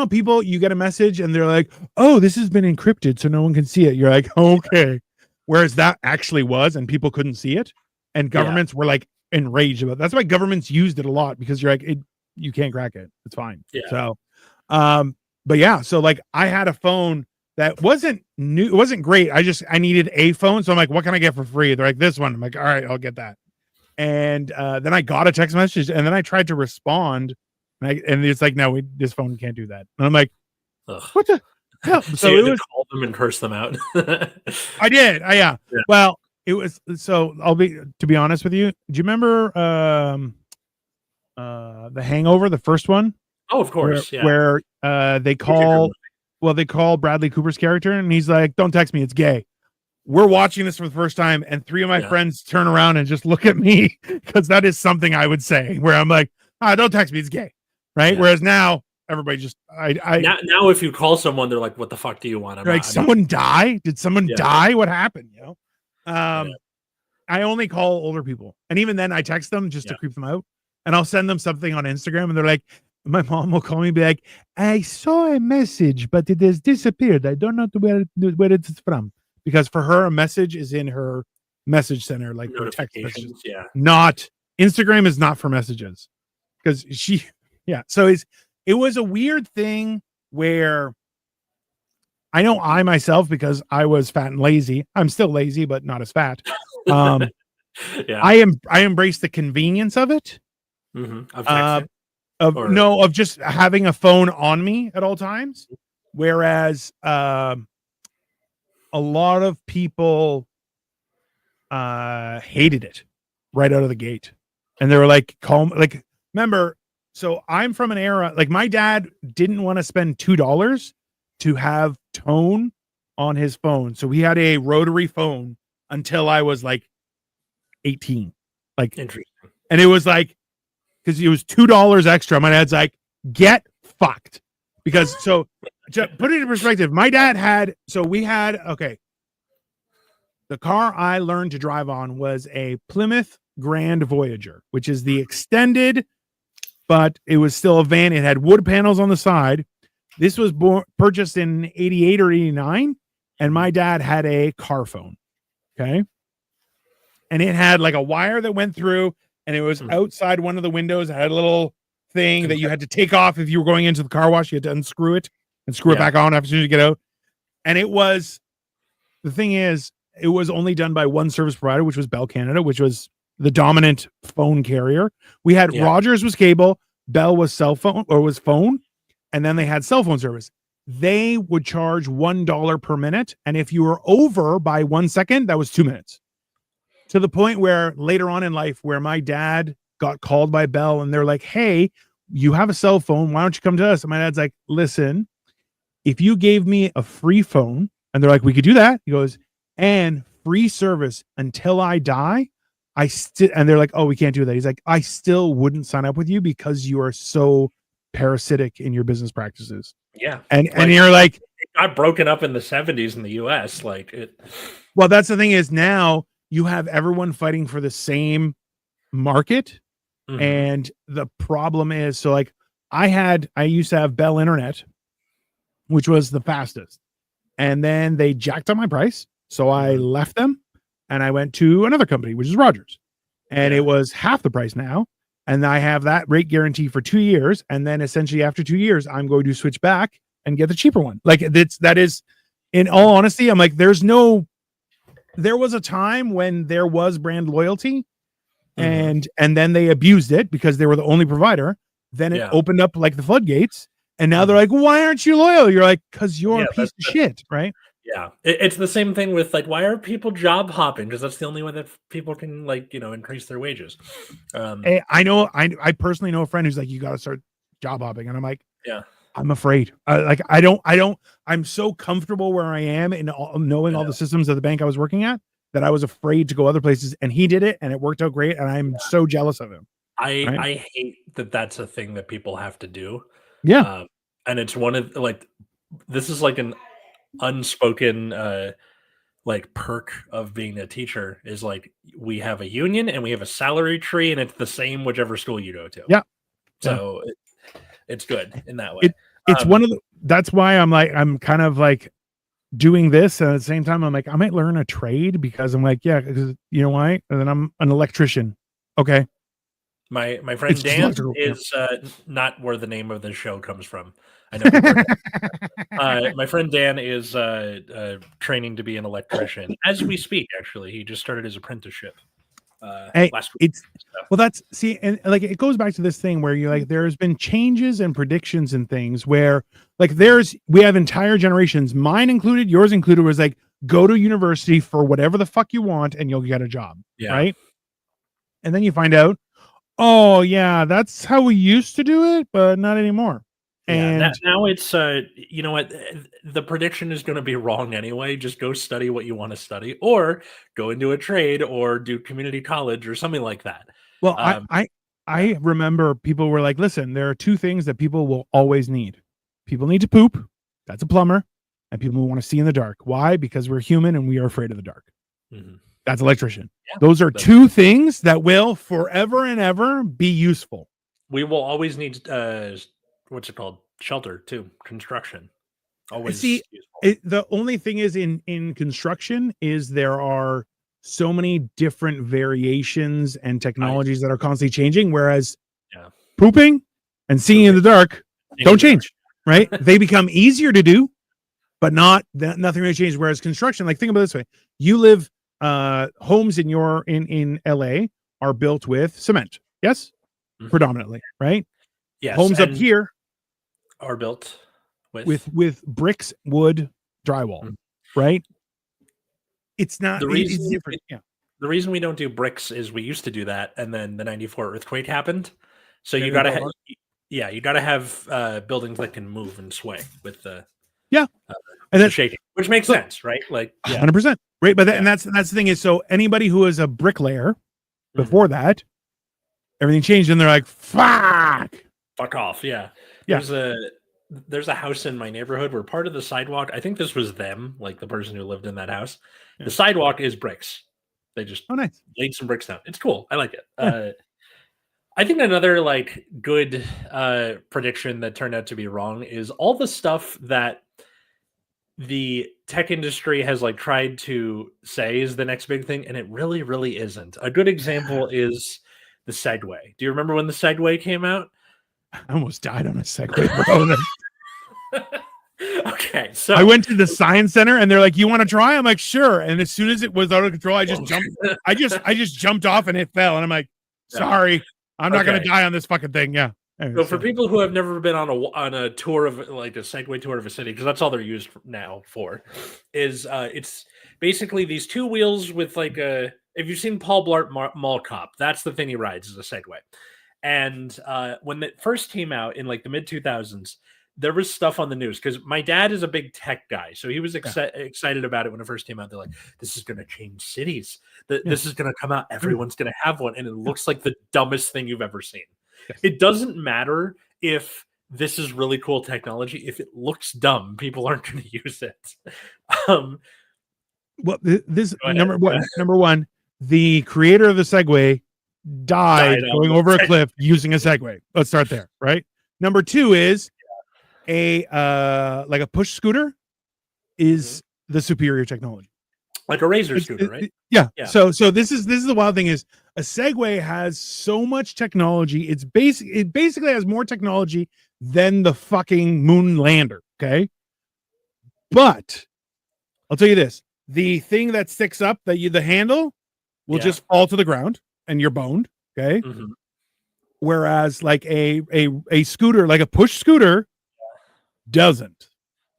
people, you get a message and they're like, oh, this has been encrypted so no one can see it. You're like, okay. Whereas that actually was, and people couldn't see it, and governments were like enraged about it. That's why governments used it a lot, because you're like, you can't crack it. It's fine. Yeah. So, but yeah, so like I had a phone that wasn't new. It wasn't great. I needed a phone. So I'm like, what can I get for free? They're like, this one. I'm like, all right, I'll get that. And then I got a text message, and then I tried to respond, and it's like, no, this phone can't do that. And I'm like, what the hell? So you had to call them and curse them out. I did. Yeah. Well, it was, so to be honest with you, do you remember The Hangover, the first one? Oh, of course. Where they call Bradley Cooper's character, and he's like, don't text me, it's gay. We're watching this for the first time, and three of my friends turn around and just look at me, because that is something I would say, where I'm like, don't text me, it's gay. Right. Yeah. Whereas now everybody just, now if you call someone, they're like, what the fuck do you want? Someone die? Did someone die? What happened? I only call older people. And even then I text them just to creep them out, and I'll send them something on Instagram, and they're like, my mom will call me and be like, I saw a message, but it has disappeared. I don't know where it's from. Because for her, a message is in her message center, like for text messages. Notifications, yeah. Not Instagram is not for messages because So it was a weird thing where I know I myself, because I was fat and lazy. I'm still lazy, but not as fat. Yeah. I embrace the convenience of it. Of texting. Of just having a phone on me at all times. Whereas a lot of people hated it right out of the gate. And they were like, remember, so I'm from an era, like my dad didn't want to spend $2 to have tone on his phone. So he had a rotary phone until I was like 18. Like, interesting. And it was like, because it was $2 extra. My dad's like, get fucked. Because so to put it in perspective, my dad had, the car I learned to drive on was a Plymouth Grand Voyager, which is the extended, but it was still a van. It had wood panels on the side. This was purchased in 88 or 89, and my dad had a car phone. Okay. And it had like a wire that went through, and it was outside one of the windows. It had a little thing that you had to take off if you were going into the car wash. You had to unscrew it and screw it back on as soon as you get out. And it was only done by one service provider, which was Bell Canada, which was the dominant phone carrier. We had Rogers was cable, Bell was phone, and then they had cell phone service. They would charge $1 per minute, and if you were over by 1 second, that was 2 minutes. To the point where later on in life, where my dad got called by Bell, and they're like, "Hey, you have a cell phone. Why don't you come to us?" And my dad's like, "Listen, if you gave me a free phone," and they're like, "We could do that." He goes, "and free service until I die, and they're like, "Oh, we can't do that." He's like, "I still wouldn't sign up with you because you are so parasitic in your business practices." Yeah. And you're like, it got broken up in the 70s in the US. Like it. Well, that's the thing is now you have everyone fighting for the same market. And the problem is, so like I used to have Bell Internet, which was the fastest. And then they jacked up my price. So I left them and I went to another company, which is Rogers. And it was half the price now. And I have that rate guarantee for 2 years. And then essentially after 2 years, I'm going to switch back and get the cheaper one. Like that is, in all honesty, I'm like, there was a time when there was brand loyalty and then they abused it because they were the only provider. Then it opened up like the floodgates. And now they're like, "Why aren't you loyal?" You're like, "Cause you're a piece of shit." Right. Yeah. It's the same thing with like, why are people job hopping? Because that's the only way that people can increase their wages. I know. I personally know a friend who's like, "You got to start job hopping," and I'm like, "Yeah, I'm afraid." I'm so comfortable where I am in knowing all the systems of the bank I was working at that I was afraid to go other places. And he did it, and it worked out great. And I'm so jealous of him. I hate that that's a thing that people have to do. Yeah. And it's one of this is like an unspoken like perk of being a teacher is like we have a union and we have a salary tree, and it's the same whichever school you go to. Yeah. So it's good in that way. It's that's why I'm kind of like doing this, and at the same time I'm like, I might learn a trade because I'm like, because you know why? And then I'm an electrician. Okay. My friend Dan is not where the name of the show comes from. I know. My friend Dan is training to be an electrician as we speak. Actually, he just started his apprenticeship last week. And like it goes back to this thing where you're like, there's been changes and predictions and things where like we have entire generations, mine included, yours included, was like, go to university for whatever the fuck you want and you'll get a job. Yeah. Right. And then you find out, oh yeah, that's how we used to do it, but not anymore. And now it's you know what, the prediction is going to be wrong anyway. Just go study what you want to study, or go into a trade, or do community college or something like that. Well, I remember people were like, listen, there are two things that people will always need. People need to poop. That's a plumber. And people want to see in the dark. Why? Because we're human and we are afraid of the dark. That's electrician. Yeah, those are two things that will forever and ever be useful. We will always need what's it called? Shelter too. Construction. Always. See, the only thing is in construction is there are so many different variations and technologies that are constantly changing. Whereas pooping and seeing in the dark don't change, right? They become easier to do, but nothing really changes. Whereas construction, like think about it this way: you live, homes in LA are built with cement, yes, predominantly, right? Yes, homes up here are built with bricks, wood, drywall, right? It's not it's different. The reason we don't do bricks is we used to do that, and then the '94 earthquake happened. So you gotta have buildings that can move and sway with the and that's shaking, which makes sense, right? Like 100%, right? But and that's the thing is, so anybody who is a bricklayer before that, everything changed, and they're like, fuck off. Yeah. There's a house in my neighborhood where part of the sidewalk, I think this was them, like the person who lived in that house. The sidewalk is bricks. They just laid some bricks down. It's cool. I like it. I think another like good prediction that turned out to be wrong is all the stuff that the tech industry has like tried to say is the next big thing, and it really, really isn't. A good example is the Segway. Do you remember when the Segway came out? I almost died on a Segway, bro. Okay, so I went to the science center and they're like, "You want to try?" I'm like, "Sure." And as soon as it was out of control, I just jumped. I just jumped off and it fell. And I'm like, "Sorry, I'm not gonna die on this fucking thing." Yeah. Anyway, so for people who have never been on a tour of like a Segway tour of a city, because that's all they're used now for, is it's basically these two wheels with like a. If you've seen Paul Blart Mall Cop, that's the thing he rides is a Segway. And when it first came out in like the mid 2000s, there was stuff on the news because my dad is a big tech guy, so he was excited about it when it first came out. They're like, "This is going to change cities. This is going to come out. Everyone's going to have one," and it looks like the dumbest thing you've ever seen. Yes. It doesn't matter if this is really cool technology. If it looks dumb, people aren't going to use it. Well, this number one, the creator of the Segway died going over a cliff using a Segway. Let's start there, right? Number two is a push scooter is the superior technology, like a Razor scooter, right? Yeah. So this is the wild thing is a Segway has so much technology. It basically has more technology than the fucking moon lander. Okay, but I'll tell you this: the thing that sticks up, the handle will just fall to the ground and you're boned. Okay. Whereas like a scooter, like a push scooter, doesn't.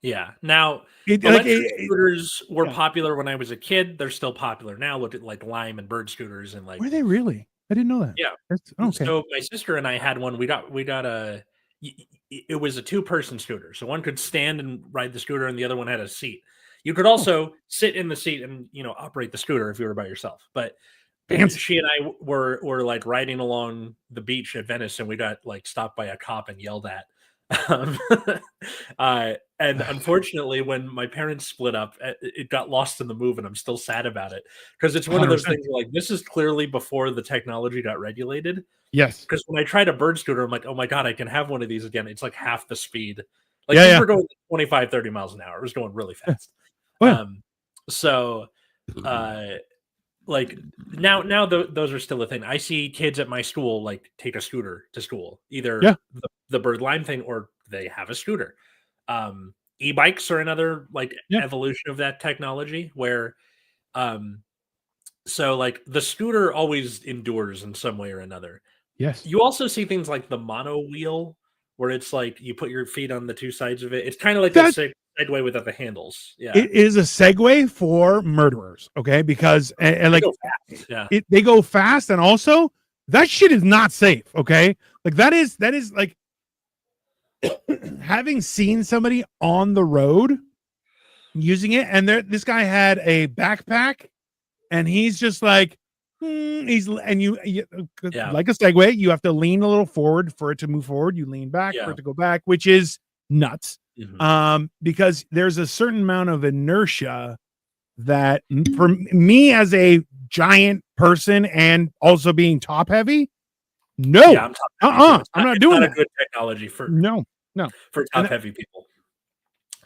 Yeah. Now, electric scooters were popular when I was a kid. They're still popular now. Look at like Lime and Bird scooters and like. Were they really? I didn't know that. Yeah. Okay. So my sister and I had one. We got a. It was a 2-person scooter, so one could stand and ride the scooter, and the other one had a seat. You could also sit in the seat and operate the scooter if you were by yourself. But she and I were like riding along the beach at Venice, and we got like stopped by a cop and yelled at. And unfortunately, when my parents split up, it got lost in the move, and I'm still sad about it because it's one 100%. Of those things where, like, this is clearly before the technology got regulated. Yes. Because when I tried a Bird scooter, I'm like, oh my God, I can have one of these again. It's like half the speed. Like we're going 25, 30 miles an hour. It was going really fast. Like now those are still a thing. I see kids at my school like take a scooter to school, either the Bird Lime thing or they have a scooter. E-bikes are another like evolution of that technology where so like the scooter always endures in some way or another. Yes. You also see things like the mono wheel where it's like you put your feet on the two sides of it. It's kind of like a Segway without the handles. Yeah, it is a Segway for murderers. Okay, because and like they go fast, and also that shit is not safe. Okay, like that is like having seen somebody on the road using it, and this guy had a backpack, and he's just like like a Segway, you have to lean a little forward for it to move forward. You lean back for it to go back, which is nuts. Because there's a certain amount of inertia that for me as a giant person and also being top heavy, I'm not doing that. A good technology for for top heavy people.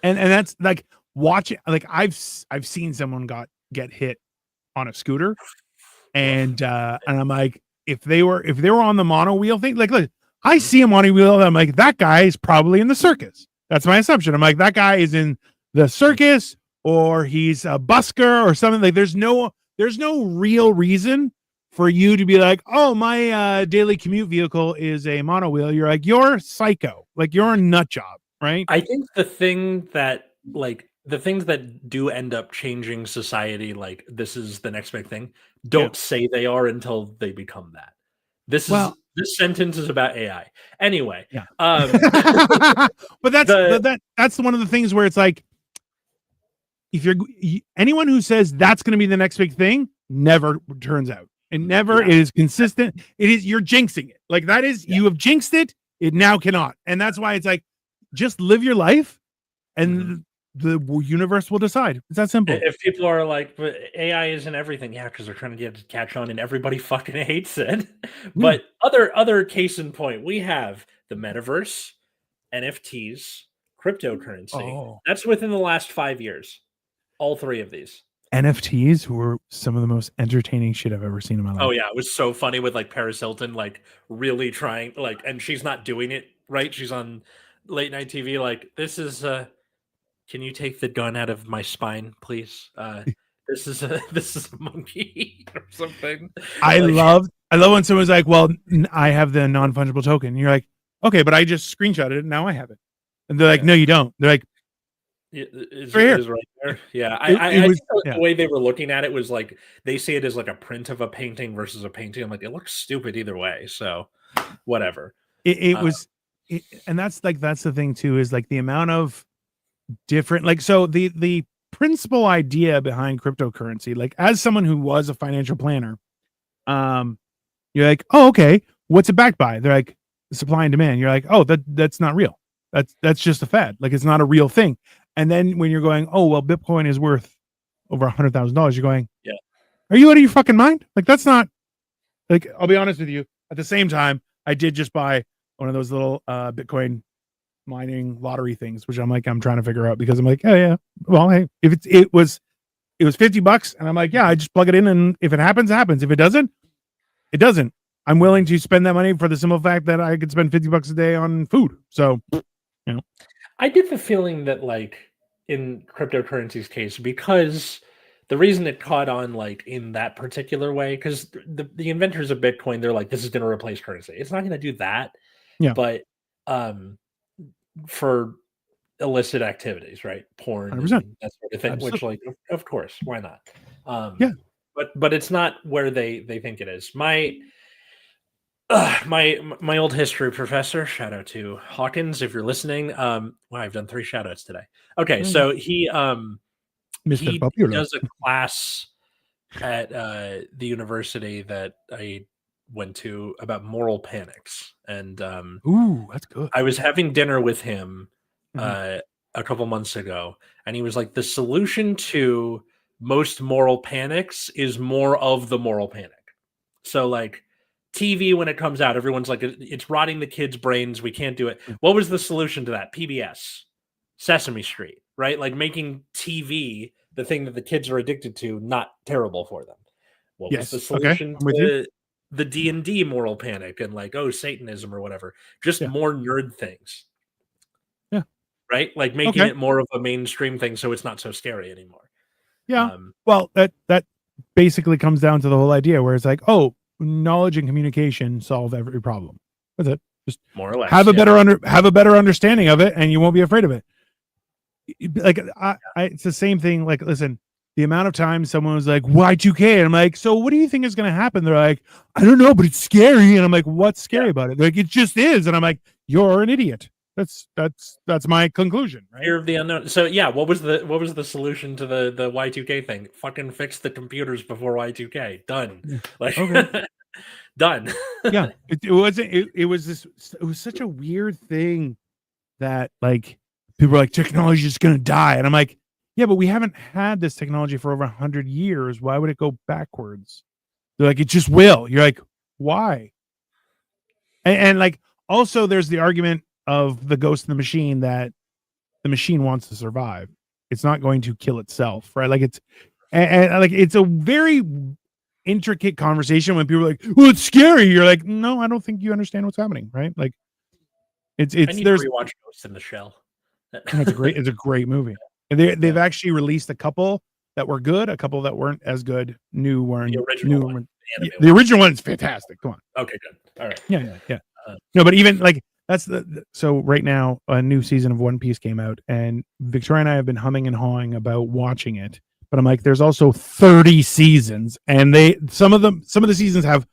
And that's like watching, like I've seen someone get hit on a scooter, and I'm like, if they were on the mono wheel thing, like, look, I see a mono wheel, and I'm like, that guy is probably in the circus. That's my assumption. I'm like, that guy is in the circus, or he's a busker or something. Like, there's no real reason for you to be like, oh, my daily commute vehicle is a mono wheel. You're like, you're psycho, like you're a nut job, right? I think the things that do end up changing society, like this is the next big thing, don't say they are until they become that. This sentence is about AI. Anyway, yeah. But that's one of the things where it's like, if anyone who says that's going to be the next big thing never turns out. It never is consistent. It is, you're jinxing it. Like that is, you have jinxed it. It now cannot. And that's why it's like, just live your life and the universe will decide. It's that simple. If people are like, but AI isn't everything. Yeah, because they're trying to get it to catch on and everybody fucking hates it. But other case in point, we have the metaverse, NFTs, cryptocurrency. Oh. That's within the last 5 years. All three of these. NFTs were some of the most entertaining shit I've ever seen in my life. Oh yeah, it was so funny with like Paris Hilton, like really trying, like, and she's not doing it right. She's on late night TV, like, this is can you take the gun out of my spine, please? This is a monkey or something. I love when someone's like, well, I have the non-fungible token. And you're like, okay, but I just screenshotted it and now I have it. And they're like, no, you don't. They're like, it's right there. Yeah, I think the way they were looking at it was like they see it as like a print of a painting versus a painting. I'm like, it looks stupid either way. So whatever. And that's the thing too, is like the amount of different, like, so the principal idea behind cryptocurrency, like as someone who was a financial planner, you're like, oh, okay, what's it backed by? They're like, supply and demand. You're like, oh, that's not real. That's just a fad. Like, it's not a real thing. And then when you're going, oh, well, Bitcoin is worth over $100,000, you're going, yeah, are you out of your fucking mind? Like, that's not, like, I'll be honest with you. At the same time, I did just buy one of those little Bitcoin mining lottery things, which I'm trying to figure out, because I'm like, oh yeah, well, hey, if it was $50, and I'm like, yeah, I just plug it in, and if it happens, it happens. If it doesn't, it doesn't. I'm willing to spend that money for the simple fact that I could spend $50 a day on food. So, you know, I get the feeling that, like, in cryptocurrency's case, because the reason it caught on, like, in that particular way, because the inventors of Bitcoin, they're like, this is going to replace currency. It's not going to do that. Yeah. But for illicit activities, right? Porn, that sort of thing. Absolutely. Which, like, of course, why not? Yeah. But it's not where they think it is. My old history professor, shout out to Hawkins if you're listening. Wow, I've done 3 shout outs today. Okay, so he does a class at the university that I went to about moral panics, and ooh, that's good. I was having dinner with him a couple months ago, and he was like, the solution to most moral panics is more of the moral panic. So, like, TV, when it comes out, everyone's like, it's rotting the kids' brains. We can't do it. What was the solution to that? PBS, Sesame Street, right? Like, making TV, the thing that the kids are addicted to, not terrible for them. What was the solution to the D&D moral panic and, like, oh, Satanism or whatever? Just more nerd things. Yeah. Right? Like, making it more of a mainstream thing so it's not so scary anymore. Yeah. Well, that basically comes down to the whole idea where it's like, oh, knowledge and communication solve every problem. That's it. Just more or less have a better understanding of it, and you won't be afraid of it. Like, it's the same thing. Like, listen, the amount of times someone was like, Y2K, and I'm like, so what do you think is going to happen? They're like, I don't know, but it's scary. And I'm like, what's scary about it? They're like, it just is. And I'm like, you're an idiot. That's my conclusion, right? Fear of the unknown. So yeah, what was the solution to the Y2K thing? Fucking fix the computers before Y2K. Done. Like, done. Yeah, it was such a weird thing that, like, people are like, technology is going to die, and I'm like, yeah, but we haven't had this technology for over 100 years. Why would it go backwards? They're like, it just will. You're like, why? And like, also, there's the argument of the ghost in the machine, that the machine wants to survive. It's not going to kill itself, right? Like, and like it's a very intricate conversation when people are like, well, it's scary. You're like, no, I don't think you understand what's happening, right? Like it's I need there's to rewatch Ghost in the Shell. it's a great movie. And they've actually released a couple that were good, a couple that weren't as good. The original one. The original one is fantastic. Come on. Okay, good. All right. Yeah. No, but even like that's so right now a new season of One Piece came out, and Victoria and I have been humming and hawing about watching it. But I'm like, there's also 30 seasons, and some of the seasons have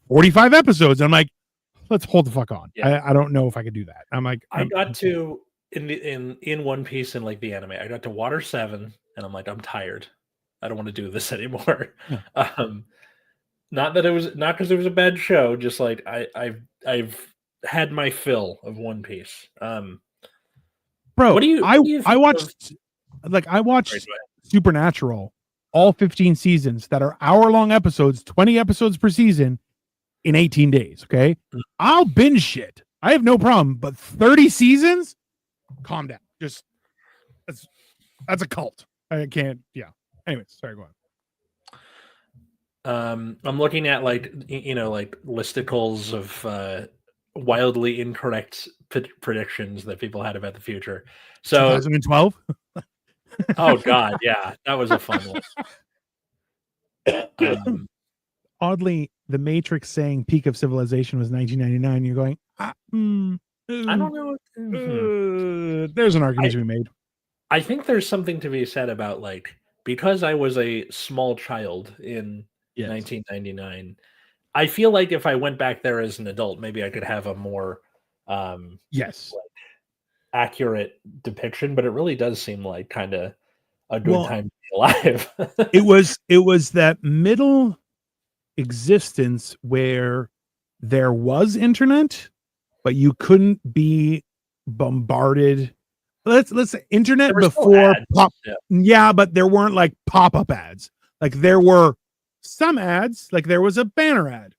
45 episodes. I'm like, let's hold the fuck on. Yeah. I don't know if I could do that. I'm like, I got to in One Piece in like the anime, I got to Water 7, and I'm like, I'm tired. I don't want to do this anymore. Yeah. Not that it was not because it was a bad show, just like I've had my fill of One Piece. Bro, what do you I watched Supernatural, all 15 seasons that are hour-long episodes, 20 episodes per season in 18 days. Okay. I'll binge shit. I have no problem, but 30 seasons, calm down. Just that's a cult. I can't. Yeah. Anyways, sorry, go on. I'm looking at like listicles of wildly incorrect predictions that people had about the future. So 2012. Oh God, yeah, that was a fun one. Oddly, The Matrix saying peak of civilization was 1999. You're going, I don't know. There's an argument to be made. I think there's something to be said about like, because I was a small child in 1999. I feel like if I went back there as an adult, maybe I could have a more accurate depiction, but it really does seem like kind of a good time to be alive. it was that middle existence where there was internet, but you couldn't be bombarded. Let's say internet before pop. Yeah, but there weren't like pop-up ads. Like there were some ads, like there was a banner ad.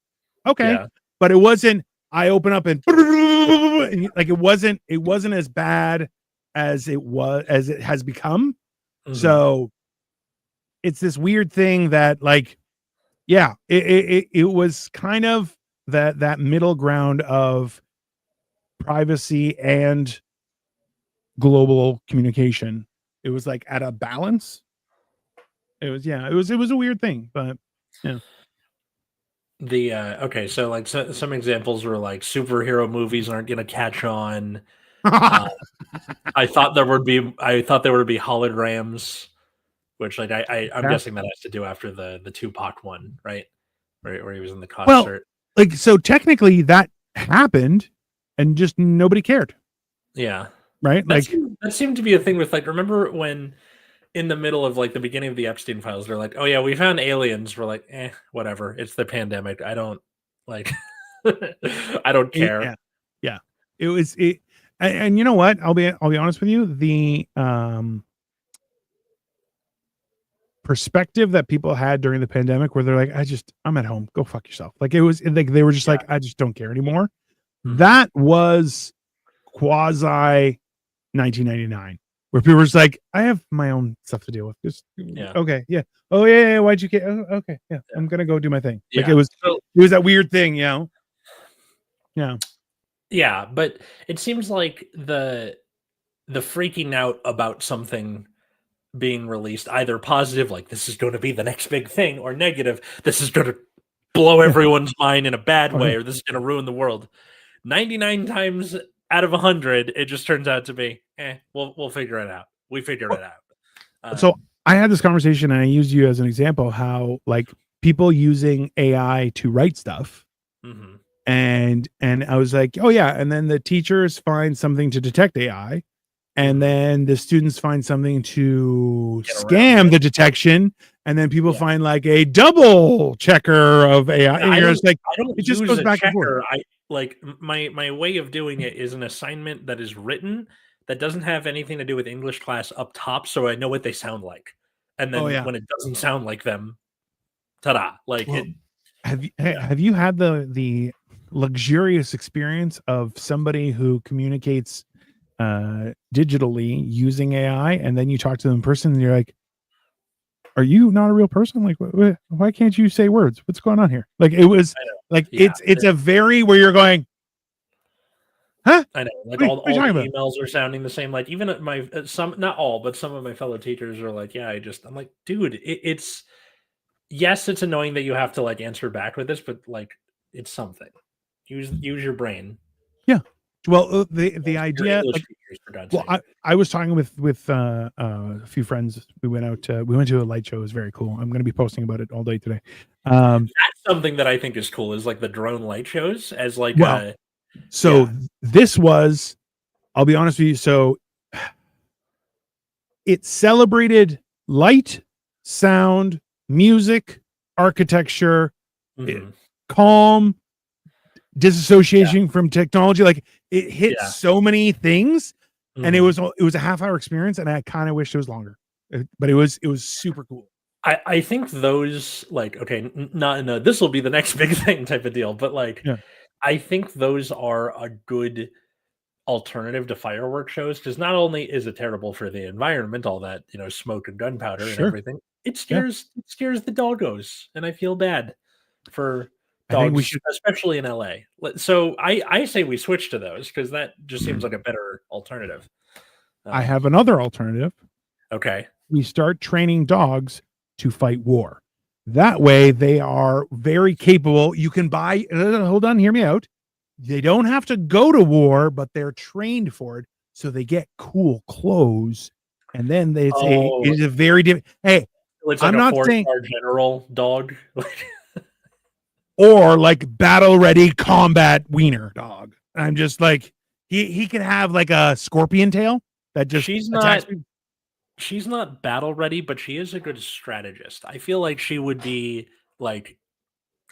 Okay. Yeah. But it wasn't I open up and like it wasn't as bad as it has become. Mm-hmm. So it's this weird thing that like, yeah, it was kind of that middle ground of privacy and global communication. It was like at a balance. It was a weird thing, but yeah. Okay, so like some examples were like superhero movies aren't going to catch on. I thought there would be holograms, which like I'm guessing that has to do after the Tupac one, right? Where he was in the concert. Well, like so technically that happened, and just nobody cared. Yeah, right. That seemed to be a thing with like. Remember when? In the middle of like the beginning of the Epstein files, they're like, "Oh yeah, we found aliens." We're like, whatever. It's the pandemic. I don't like. I don't care. Yeah. It was it, and you know what? I'll be honest with you. The perspective that people had during the pandemic, where they're like, I'm at home. Go fuck yourself. Like it was like they were just like, I just don't care anymore. Mm-hmm. That was quasi 1999. Where people were just like, I have my own stuff to deal with. Just okay, yeah. Oh yeah. Why'd you get? Oh, okay, yeah. I'm gonna go do my thing. Like it was that weird thing, you know. Yeah. Yeah, but it seems like the freaking out about something being released, either positive, like this is going to be the next big thing, or negative, this is going to blow everyone's mind in a bad way, or this is going to ruin the world. 99 times out of 100, it just turns out to be, we'll figure it out. We figured it out. So I had this conversation, and I used you as an example how like people using AI to write stuff, mm-hmm. and I was like, oh yeah, and then the teachers find something to detect AI, and then the students find something to scam the detection, and then people find like a double checker of AI, and you're just like, it just goes back and forth. Like my way of doing it is an assignment that is written that doesn't have anything to do with English class up top, so I know what they sound like, and then when it doesn't sound like them, ta-da! Like, have you had the luxurious experience of somebody who communicates digitally using AI, and then you talk to them in person, and you're like, are you not a real person? Like, why can't you say words? What's going on here? Like, it was like, it's a very where you're going, huh? I know, like What are all you the talking about? emails are sounding the same. Like even at my some, not all, but some of my fellow teachers are like, yeah, I'm like, dude, it's yes, it's annoying that you have to like answer back with this, but like it's something. Use your brain. Yeah. Well, the Your idea, English like, teachers, for God's well, sake. I was talking with a few friends. We went to a light show. It was very cool. I'm going to be posting about it all day today. That's something that I think is cool, is like the drone light shows as like Well, a so this was, I'll be honest with you. So it celebrated light, sound, music, architecture, calm, disassociation from technology. Like, it hit so many things, and it was a half-hour experience, and I kind of wish it was longer, but it was super cool. I think those, like, okay, not in a this will be the next big thing type of deal, but like I think those are a good alternative to fireworks shows, because not only is it terrible for the environment, all that, you know, smoke and gunpowder and everything, it scares the doggos, and I feel bad for I think we dogs, should, especially in LA. So I say we switch to those, because that just seems like a better alternative. I have another alternative. Okay. We start training dogs to fight war. That way they are very capable. You can buy, hold on, hear me out. They don't have to go to war, but they're trained for it. So they get cool clothes. And then it's a very different. Hey, it's like I'm not saying general dog. Or like battle ready combat wiener dog. I'm just like, he can have like a scorpion tail that just she's not battle ready, but she is a good strategist. I feel like she would be like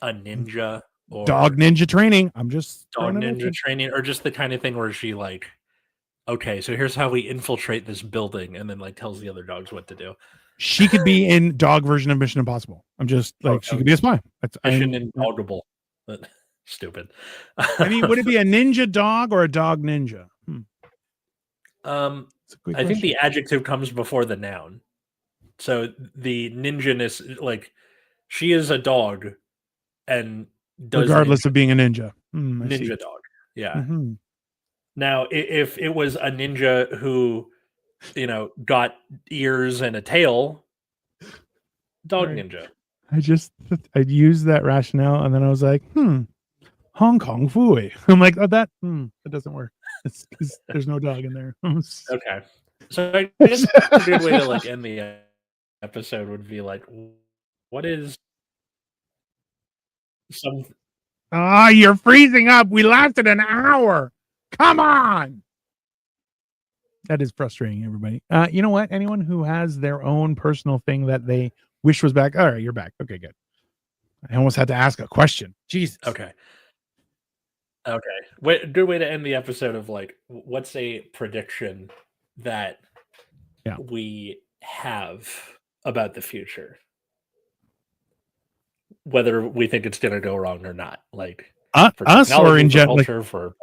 a ninja or dog ninja training. I'm just dog ninja training, or just the kind of thing where she like, okay, so here's how we infiltrate this building, and then like tells the other dogs what to do. She could be in dog version of Mission Impossible. I'm just like, she could be a spy. Mission Indoggable. Stupid. I mean, would it be a ninja dog or a dog ninja? I think the adjective comes before the noun. So the ninja-ness, like, she is a dog, and does regardless of being a ninja. Ninja dog. Yeah. Now, if it was a ninja who, you know, got ears and a tail, dog ninja. I used that rationale, and then I was like, Hong Kong Fooey. I'm like, that doesn't work. It's because there's no dog in there. Okay. So I guess a good way to like end the episode would be like, what is some? You're freezing up. We lasted an hour. Come on. That is frustrating, everybody. You know what? Anyone who has their own personal thing that they wish was back. All right, you're back. Okay, good. I almost had to ask a question. Jesus. Okay. Good way to end the episode of like, what's a prediction that we have about the future, whether we think it's going to go wrong or not, like for us or in general, culture, for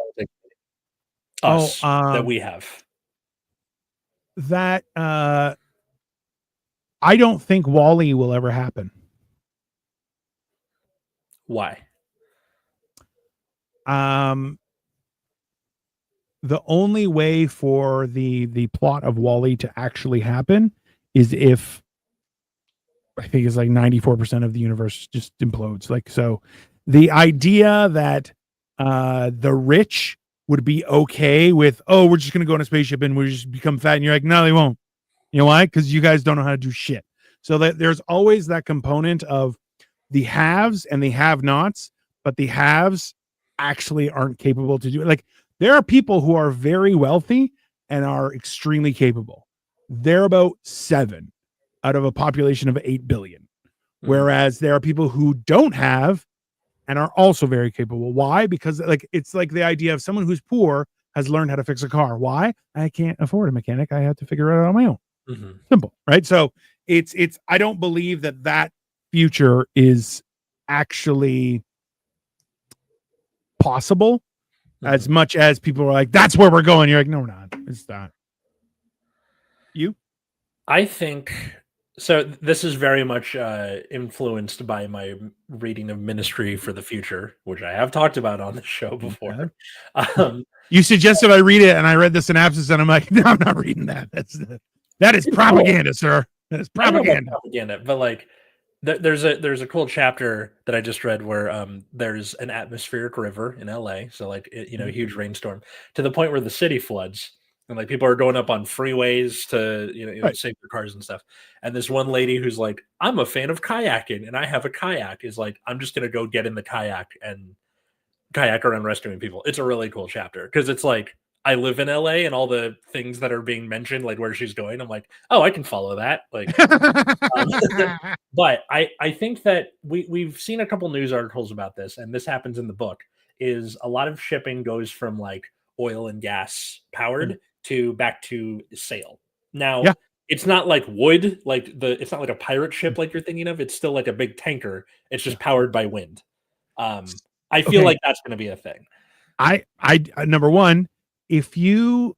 us that we have. That I don't think WALL-E will ever happen. Why? The only way for the plot of WALL-E to actually happen is if, I think it's like 94% of the universe just implodes. Like, so the idea that the rich would be okay with, we're just going to go on a spaceship and we just become fat. And you're like, no, they won't. You know why? Because you guys don't know how to do shit. So that there's always that component of the haves and the have-nots, but the haves actually aren't capable to do it. Like, there are people who are very wealthy and are extremely capable. They're about 7 out of a population of 8 billion. Whereas there are people who don't have and are also very capable. Why? Because like, it's like the idea of someone who's poor has learned how to fix a car. Why? I can't afford a mechanic. I have to figure it out on my own. Simple, right? So it's I don't believe that future is actually possible as much as people are like, that's where we're going. You're like, no, we're not. It's not. You? I think So this is very much influenced by my reading of Ministry for the Future, which I have talked about on the show before. You suggested I read it, and I read the synopsis, and I'm like, no, I'm not reading that. That is propaganda, sir. That is propaganda. Propaganda, but like, there's a cool chapter that I just read where there's an atmospheric river in LA, so like huge rainstorm to the point where the city floods. And like people are going up on freeways to Right. save their cars and stuff. And this one lady who's like, I'm a fan of kayaking and I have a kayak, is like, I'm just gonna go get in the kayak and kayak around rescuing people. It's a really cool chapter because it's like I live in LA and all the things that are being mentioned, like where she's going, I'm like, oh, I can follow that. Like, but I think that we've seen a couple news articles about this, and this happens in the book. Is a lot of shipping goes from like oil and gas powered to back to sail. Now, Yeah. it's not like wood, like it's not like a pirate ship like you're thinking of. It's still like a big tanker. It's just powered by wind. I feel like that's going to be a thing. I number one, if you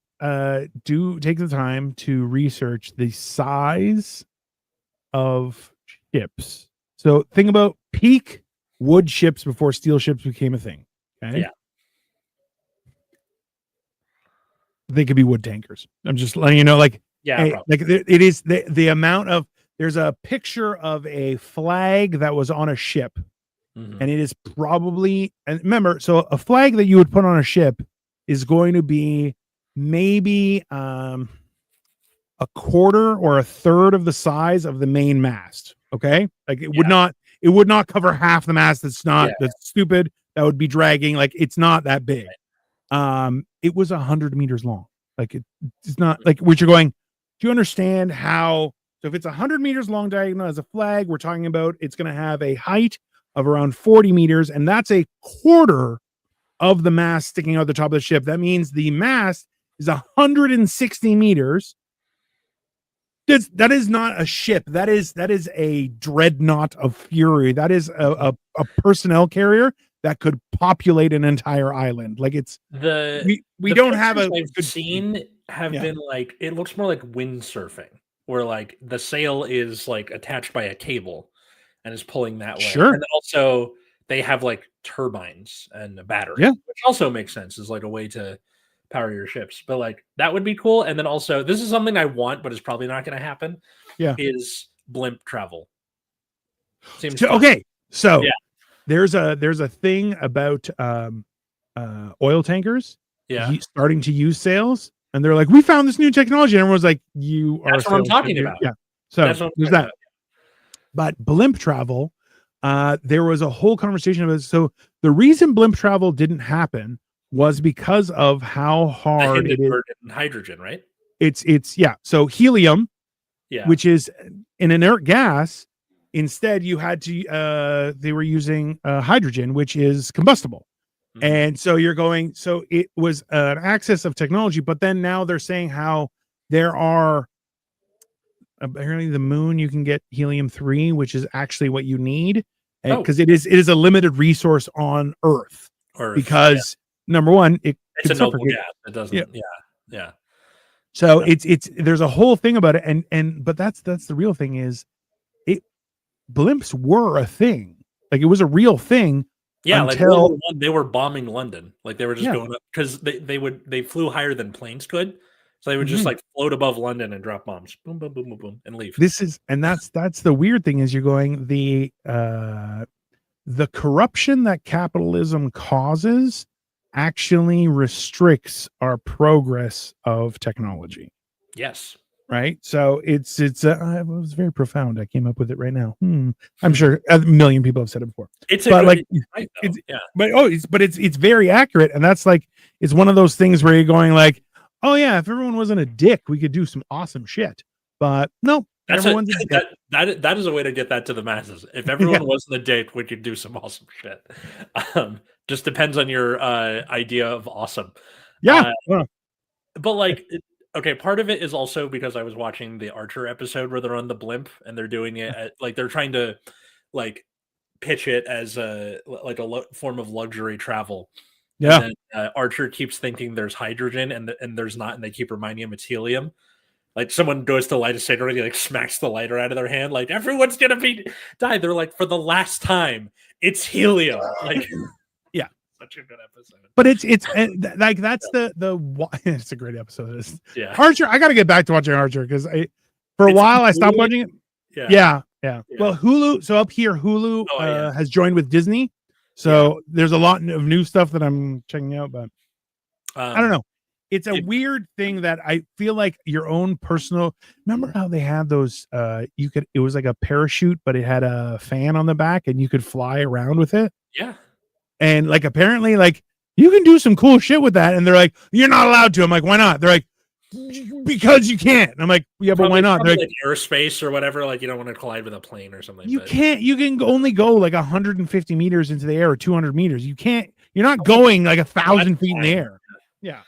do take the time to research the size of ships, so think about peak wood ships before steel ships became a thing. Okay. Yeah. They could be wood tankers. I'm just letting you know, like, yeah, like it is the amount of. There's a picture of a flag that was on a ship. And it is probably, and remember, so a flag that you would put on a ship is going to be maybe a quarter or a third of the size of the main mast. Okay, like it would not cover half the mast. That's stupid. That would be dragging. Like it's not that big. It was 100 meters long. Like it's not like what you're going. Do you understand how? So if it's 100 meters long diagonal as a flag, we're talking about it's going to have a height of around 40 meters, and that's a quarter of the mast sticking out the top of the ship. That means the mast is 160 meters. That is not a ship. That is a dreadnought of fury. That is a personnel carrier that could populate an entire island. Like it's we don't have a I've seen have been like, it looks more like windsurfing, where like the sail is like attached by a cable and is pulling that way. Sure. And then also they have like turbines and a battery, which also makes sense as like a way to power your ships. But like that would be cool. And then also, this is something I want, but it's probably not going to happen. Yeah, is blimp travel. Seems okay. So there's a thing about oil tankers starting to use sails, and they're like, we found this new technology, and everyone's like, that's what I'm talking about. Yeah. So there's that. But blimp travel, there was a whole conversation about it. So the reason blimp travel didn't happen was because of how hard it is. Hydrogen, right? It's So helium, which is an inert gas. Instead, you had to. They were using hydrogen, which is combustible, and so you're going. So it was an access of technology, but then now they're saying how there are. Apparently the moon, you can get helium-3, which is actually what you need, because it is a limited resource on Earth. Because number one, it's a noble gas. It doesn't. Yeah. So it's there's a whole thing about it, but that's the real thing is, blimps were a thing. Like it was a real thing. Yeah, until like they were bombing London. Like they were just going up because they flew higher than planes could. So they would just like float above London and drop bombs, boom, boom, boom, boom, boom, and leave. That's the weird thing is you're going the corruption that capitalism causes actually restricts our progress of technology. Yes. Right. So it was very profound. I came up with it right now. I'm sure a million people have said it before. It's very accurate, and that's like it's one of those things where you're going like, oh yeah, if everyone wasn't a dick, we could do some awesome shit. But no, everyone's a dick. That is a way to get that to the masses. If everyone wasn't a dick, we could do some awesome shit. Just depends on your idea of awesome. Yeah. But like, okay, part of it is also because I was watching the Archer episode where they're on the blimp and they're doing it like they're trying to like pitch it as a form of luxury travel. Yeah. And then, Archer keeps thinking there's hydrogen and there's not, and they keep reminding him it's helium. Like someone goes to light a cigarette, he like smacks the lighter out of their hand, like everyone's gonna be die. They're like, for the last time, it's helium. Like, Yeah. such a good episode. But it's like that's the it's a great episode. Yeah, Archer. I got to get back to watching Archer because for a It's while I Hulu? stopped watching it. yeah, Yeah. Yeah. Well, Hulu. So up here, Hulu Oh, yeah. has joined with Disney. So there's a lot of new stuff that I'm checking out, but I don't know. It's a weird thing that I feel like your own personal. Remember how they had those? It was like a parachute, but it had a fan on the back, and you could fly around with it. Yeah, And like apparently, like you can do some cool shit with that. And they're like, you're not allowed to. I'm like, why not? They're like, because you can't. And I'm like, yeah, but why not? They're like airspace or whatever. Like you don't want to collide with a plane or something. You can't. You can only go like 150 meters into the air or 200 meters. You can't. You're not going like 1,000 feet in the air. Yeah.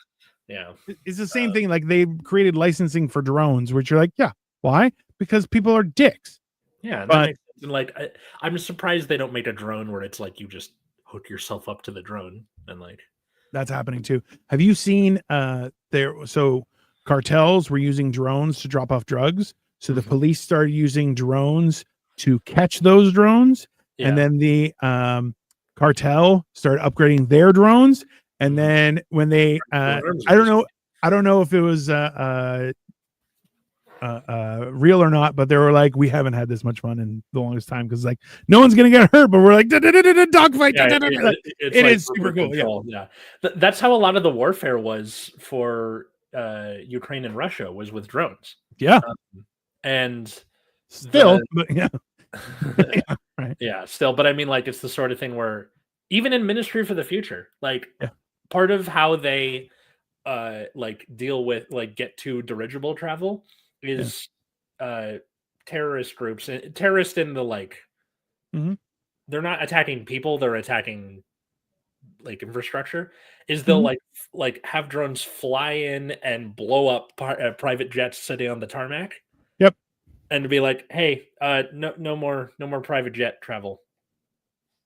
Yeah. It's the same thing. Like they created licensing for drones, which you're like, yeah, why? Because people are dicks. Yeah. But and like I'm surprised they don't make a drone where it's like you just hook yourself up to the drone and like that's happening too. Have you seen so cartels were using drones to drop off drugs. So the police started using drones to catch those drones. Yeah. And then the cartel started upgrading their drones. And then when they I don't know if it was real or not, but they were like, we haven't had this much fun in the longest time because like no one's gonna get hurt, but we're like dogfight. It is super cool. Yeah. That's how a lot of the warfare was for Ukraine and Russia was with drones. Yeah. And still, but yeah. Yeah, right. Yeah, still, but I mean, like, it's the sort of thing where even in Ministry for the Future, like, part of how they like deal with like get to dirigible travel is terrorist groups, terrorists in the like, they're not attacking people, they're attacking like infrastructure. Is they'll like have drones fly in and blow up private jets sitting on the tarmac. Yep. And to be like, hey, no more private jet travel.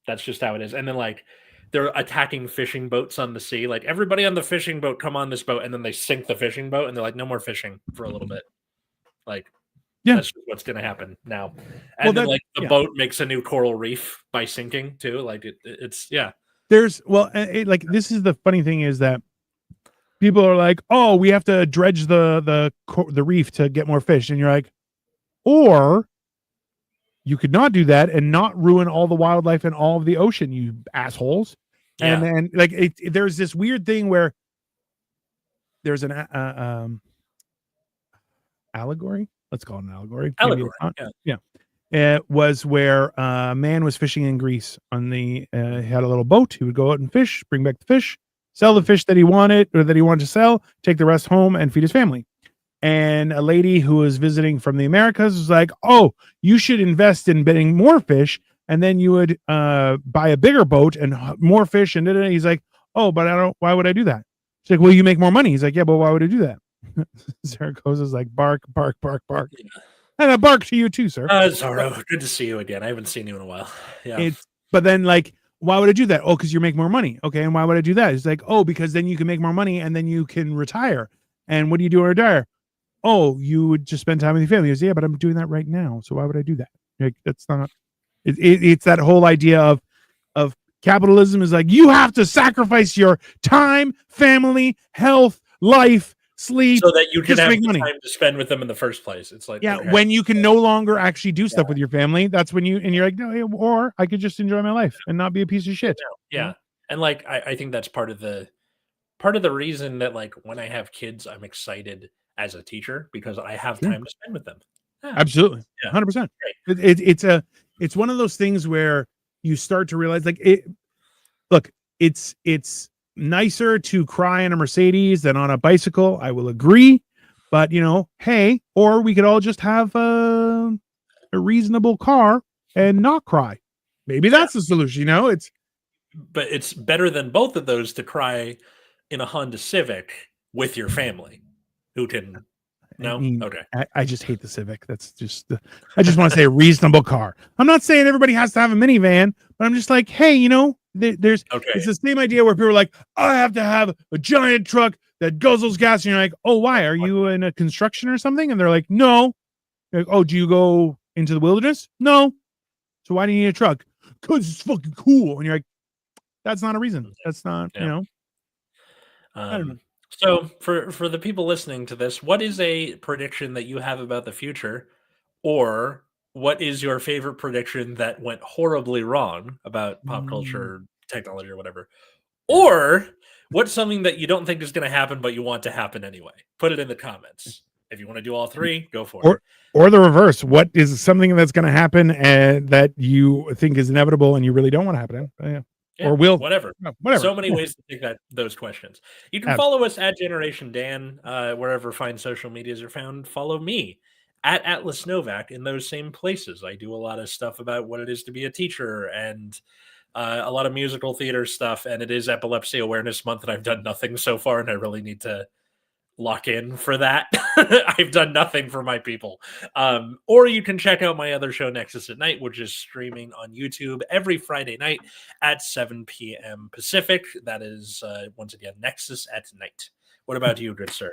That's just how it is. And then like they're attacking fishing boats on the sea. Like everybody on the fishing boat, come on this boat, and then they sink the fishing boat, and they're like, no more fishing for a little bit. Like, that's just what's going to happen now. And then like the boat makes a new coral reef by sinking too. Like it's There's like this is the funny thing is that people are like, oh, we have to dredge the reef to get more fish, and you're like, or you could not do that and not ruin all the wildlife in all of the ocean, you assholes. Yeah. And then like there's this weird thing where there's an allegory. Let's call it an allegory. Allegory. Yeah. It was where a man was fishing in Greece on he had a little boat. He would go out and fish, bring back the fish, sell the fish that he wanted to sell, take the rest home and feed his family. And a lady who was visiting from the Americas was like, oh, you should invest in getting more fish. And then you would buy a bigger boat and more fish. And he's like, oh, but why would I do that? She's like, well, you make more money. He's like, yeah, but why would I do that? Zaragoza's like, bark, bark, bark, bark. Yeah. And a bark to you too, sir. Zorro, good to see you again. I haven't seen you in a while. Yeah. But then like, why would I do that? Oh, because you make more money. Okay. And why would I do that? It's like, oh, because then you can make more money and then you can retire. And what do you do to retire? Oh, you would just spend time with your family. He goes, yeah, but I'm doing that right now. So why would I do that? Like, that's not, it's that whole idea of capitalism is like, you have to sacrifice your time, family, health, life, sleep. So that you can have the time to spend with them in the first place. It's like, yeah, okay. When you can no longer actually do stuff with your family, that's when you're like, no, or I could just enjoy my life and not be a piece of shit. Yeah. And like, I think that's part of the reason that like, when I have kids, I'm excited as a teacher because I have time to spend with them. Yeah. Absolutely. 100%. It's one of those things where you start to realize like it's nicer to cry in a Mercedes than on a bicycle. I will agree, but hey, or we could all just have a reasonable car and not cry. Maybe that's the solution. But it's better than both of those to cry in a Honda Civic with your family. Who can? No, okay. I just hate the Civic. That's just. I just want to say a reasonable car. I'm not saying everybody has to have a minivan, but I'm just like, hey, there's. Okay. It's the same idea where people are like, I have to have a giant truck that guzzles gas, and you're like, oh, why? Are you in a construction or something? And they're like, no. You're like, oh, do you go into the wilderness? No. So why do you need a truck? Because it's fucking cool. And you're like, that's not a reason. That's not, Yeah. you know. I don't know. So for the people listening to this, what is a prediction that you have about the future, or what is your favorite prediction that went horribly wrong about pop culture, technology, or whatever? Or what's something that you don't think is going to happen, but you want to happen anyway? Put it in the comments. If you want to do all three, go for it. Or the reverse. What is something that's going to happen and that you think is inevitable and you really don't want to happen? Yeah. Yeah, or will whatever. Whatever. So many ways to take those questions. You can follow us at Generation Dan, wherever fine social medias are found. Follow me at Atlas Novak in those same places. I do a lot of stuff about what it is to be a teacher and a lot of musical theater stuff. And it is Epilepsy Awareness Month, and I've done nothing so far, and I really need to lock in for that. I've done nothing for my people. Or you can check out my other show, Nexus at Night, which is streaming on YouTube every Friday night at 7 p.m. Pacific. That is, once again, Nexus at Night. What about you, good sir?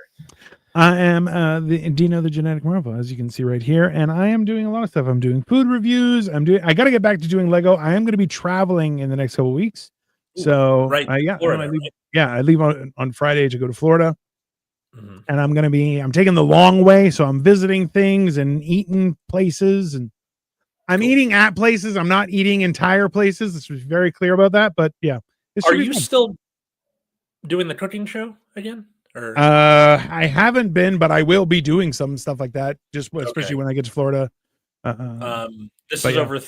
I am the Dino the Genetic Marvel, as you can see right here, and I am doing a lot of stuff. I'm doing food reviews. I got to get back to doing Lego. I am going to be traveling in the next couple of weeks. So right, Florida, I leave on Friday to go to Florida. Mm-hmm. And I'm taking the long way. So I'm visiting things and eating places, and I'm eating at places. I'm not eating entire places. This was very clear about that, but yeah. Are you still doing the cooking show again? Or I haven't been, but I will be doing some stuff like that, especially when I get to Florida. This is over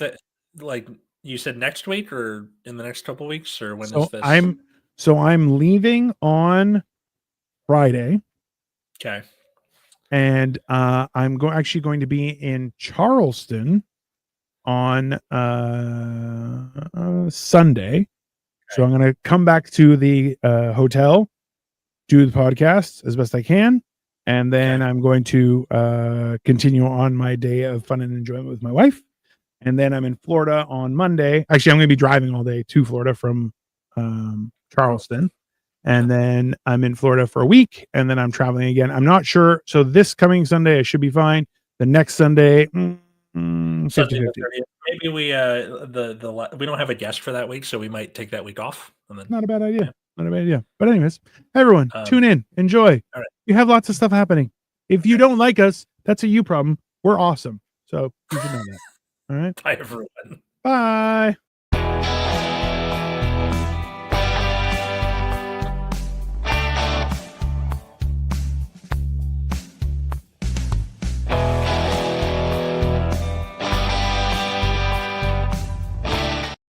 like you said, next week or in the next couple of weeks, or when is this? I'm leaving on Friday. Okay. And I'm actually going to be in Charleston on Sunday. Okay. So I'm going to come back to the hotel, do the podcast as best I can, and then I'm going to continue on my day of fun and enjoyment with my wife. And then I'm in Florida on Monday. Actually, I'm going to be driving all day to Florida from Charleston. And then I'm in Florida for a week, and then I'm traveling again. I'm not sure. So this coming Sunday, I should be fine. The next Sunday, 50-50. Maybe we we don't have a guest for that week, so we might take that week off. And then, not a bad idea. Not a bad idea. But anyways, everyone, tune in, enjoy. All right. You have lots of stuff happening. If you don't like us, that's a you problem. We're awesome. So you should know that. All right. Bye, everyone. Bye.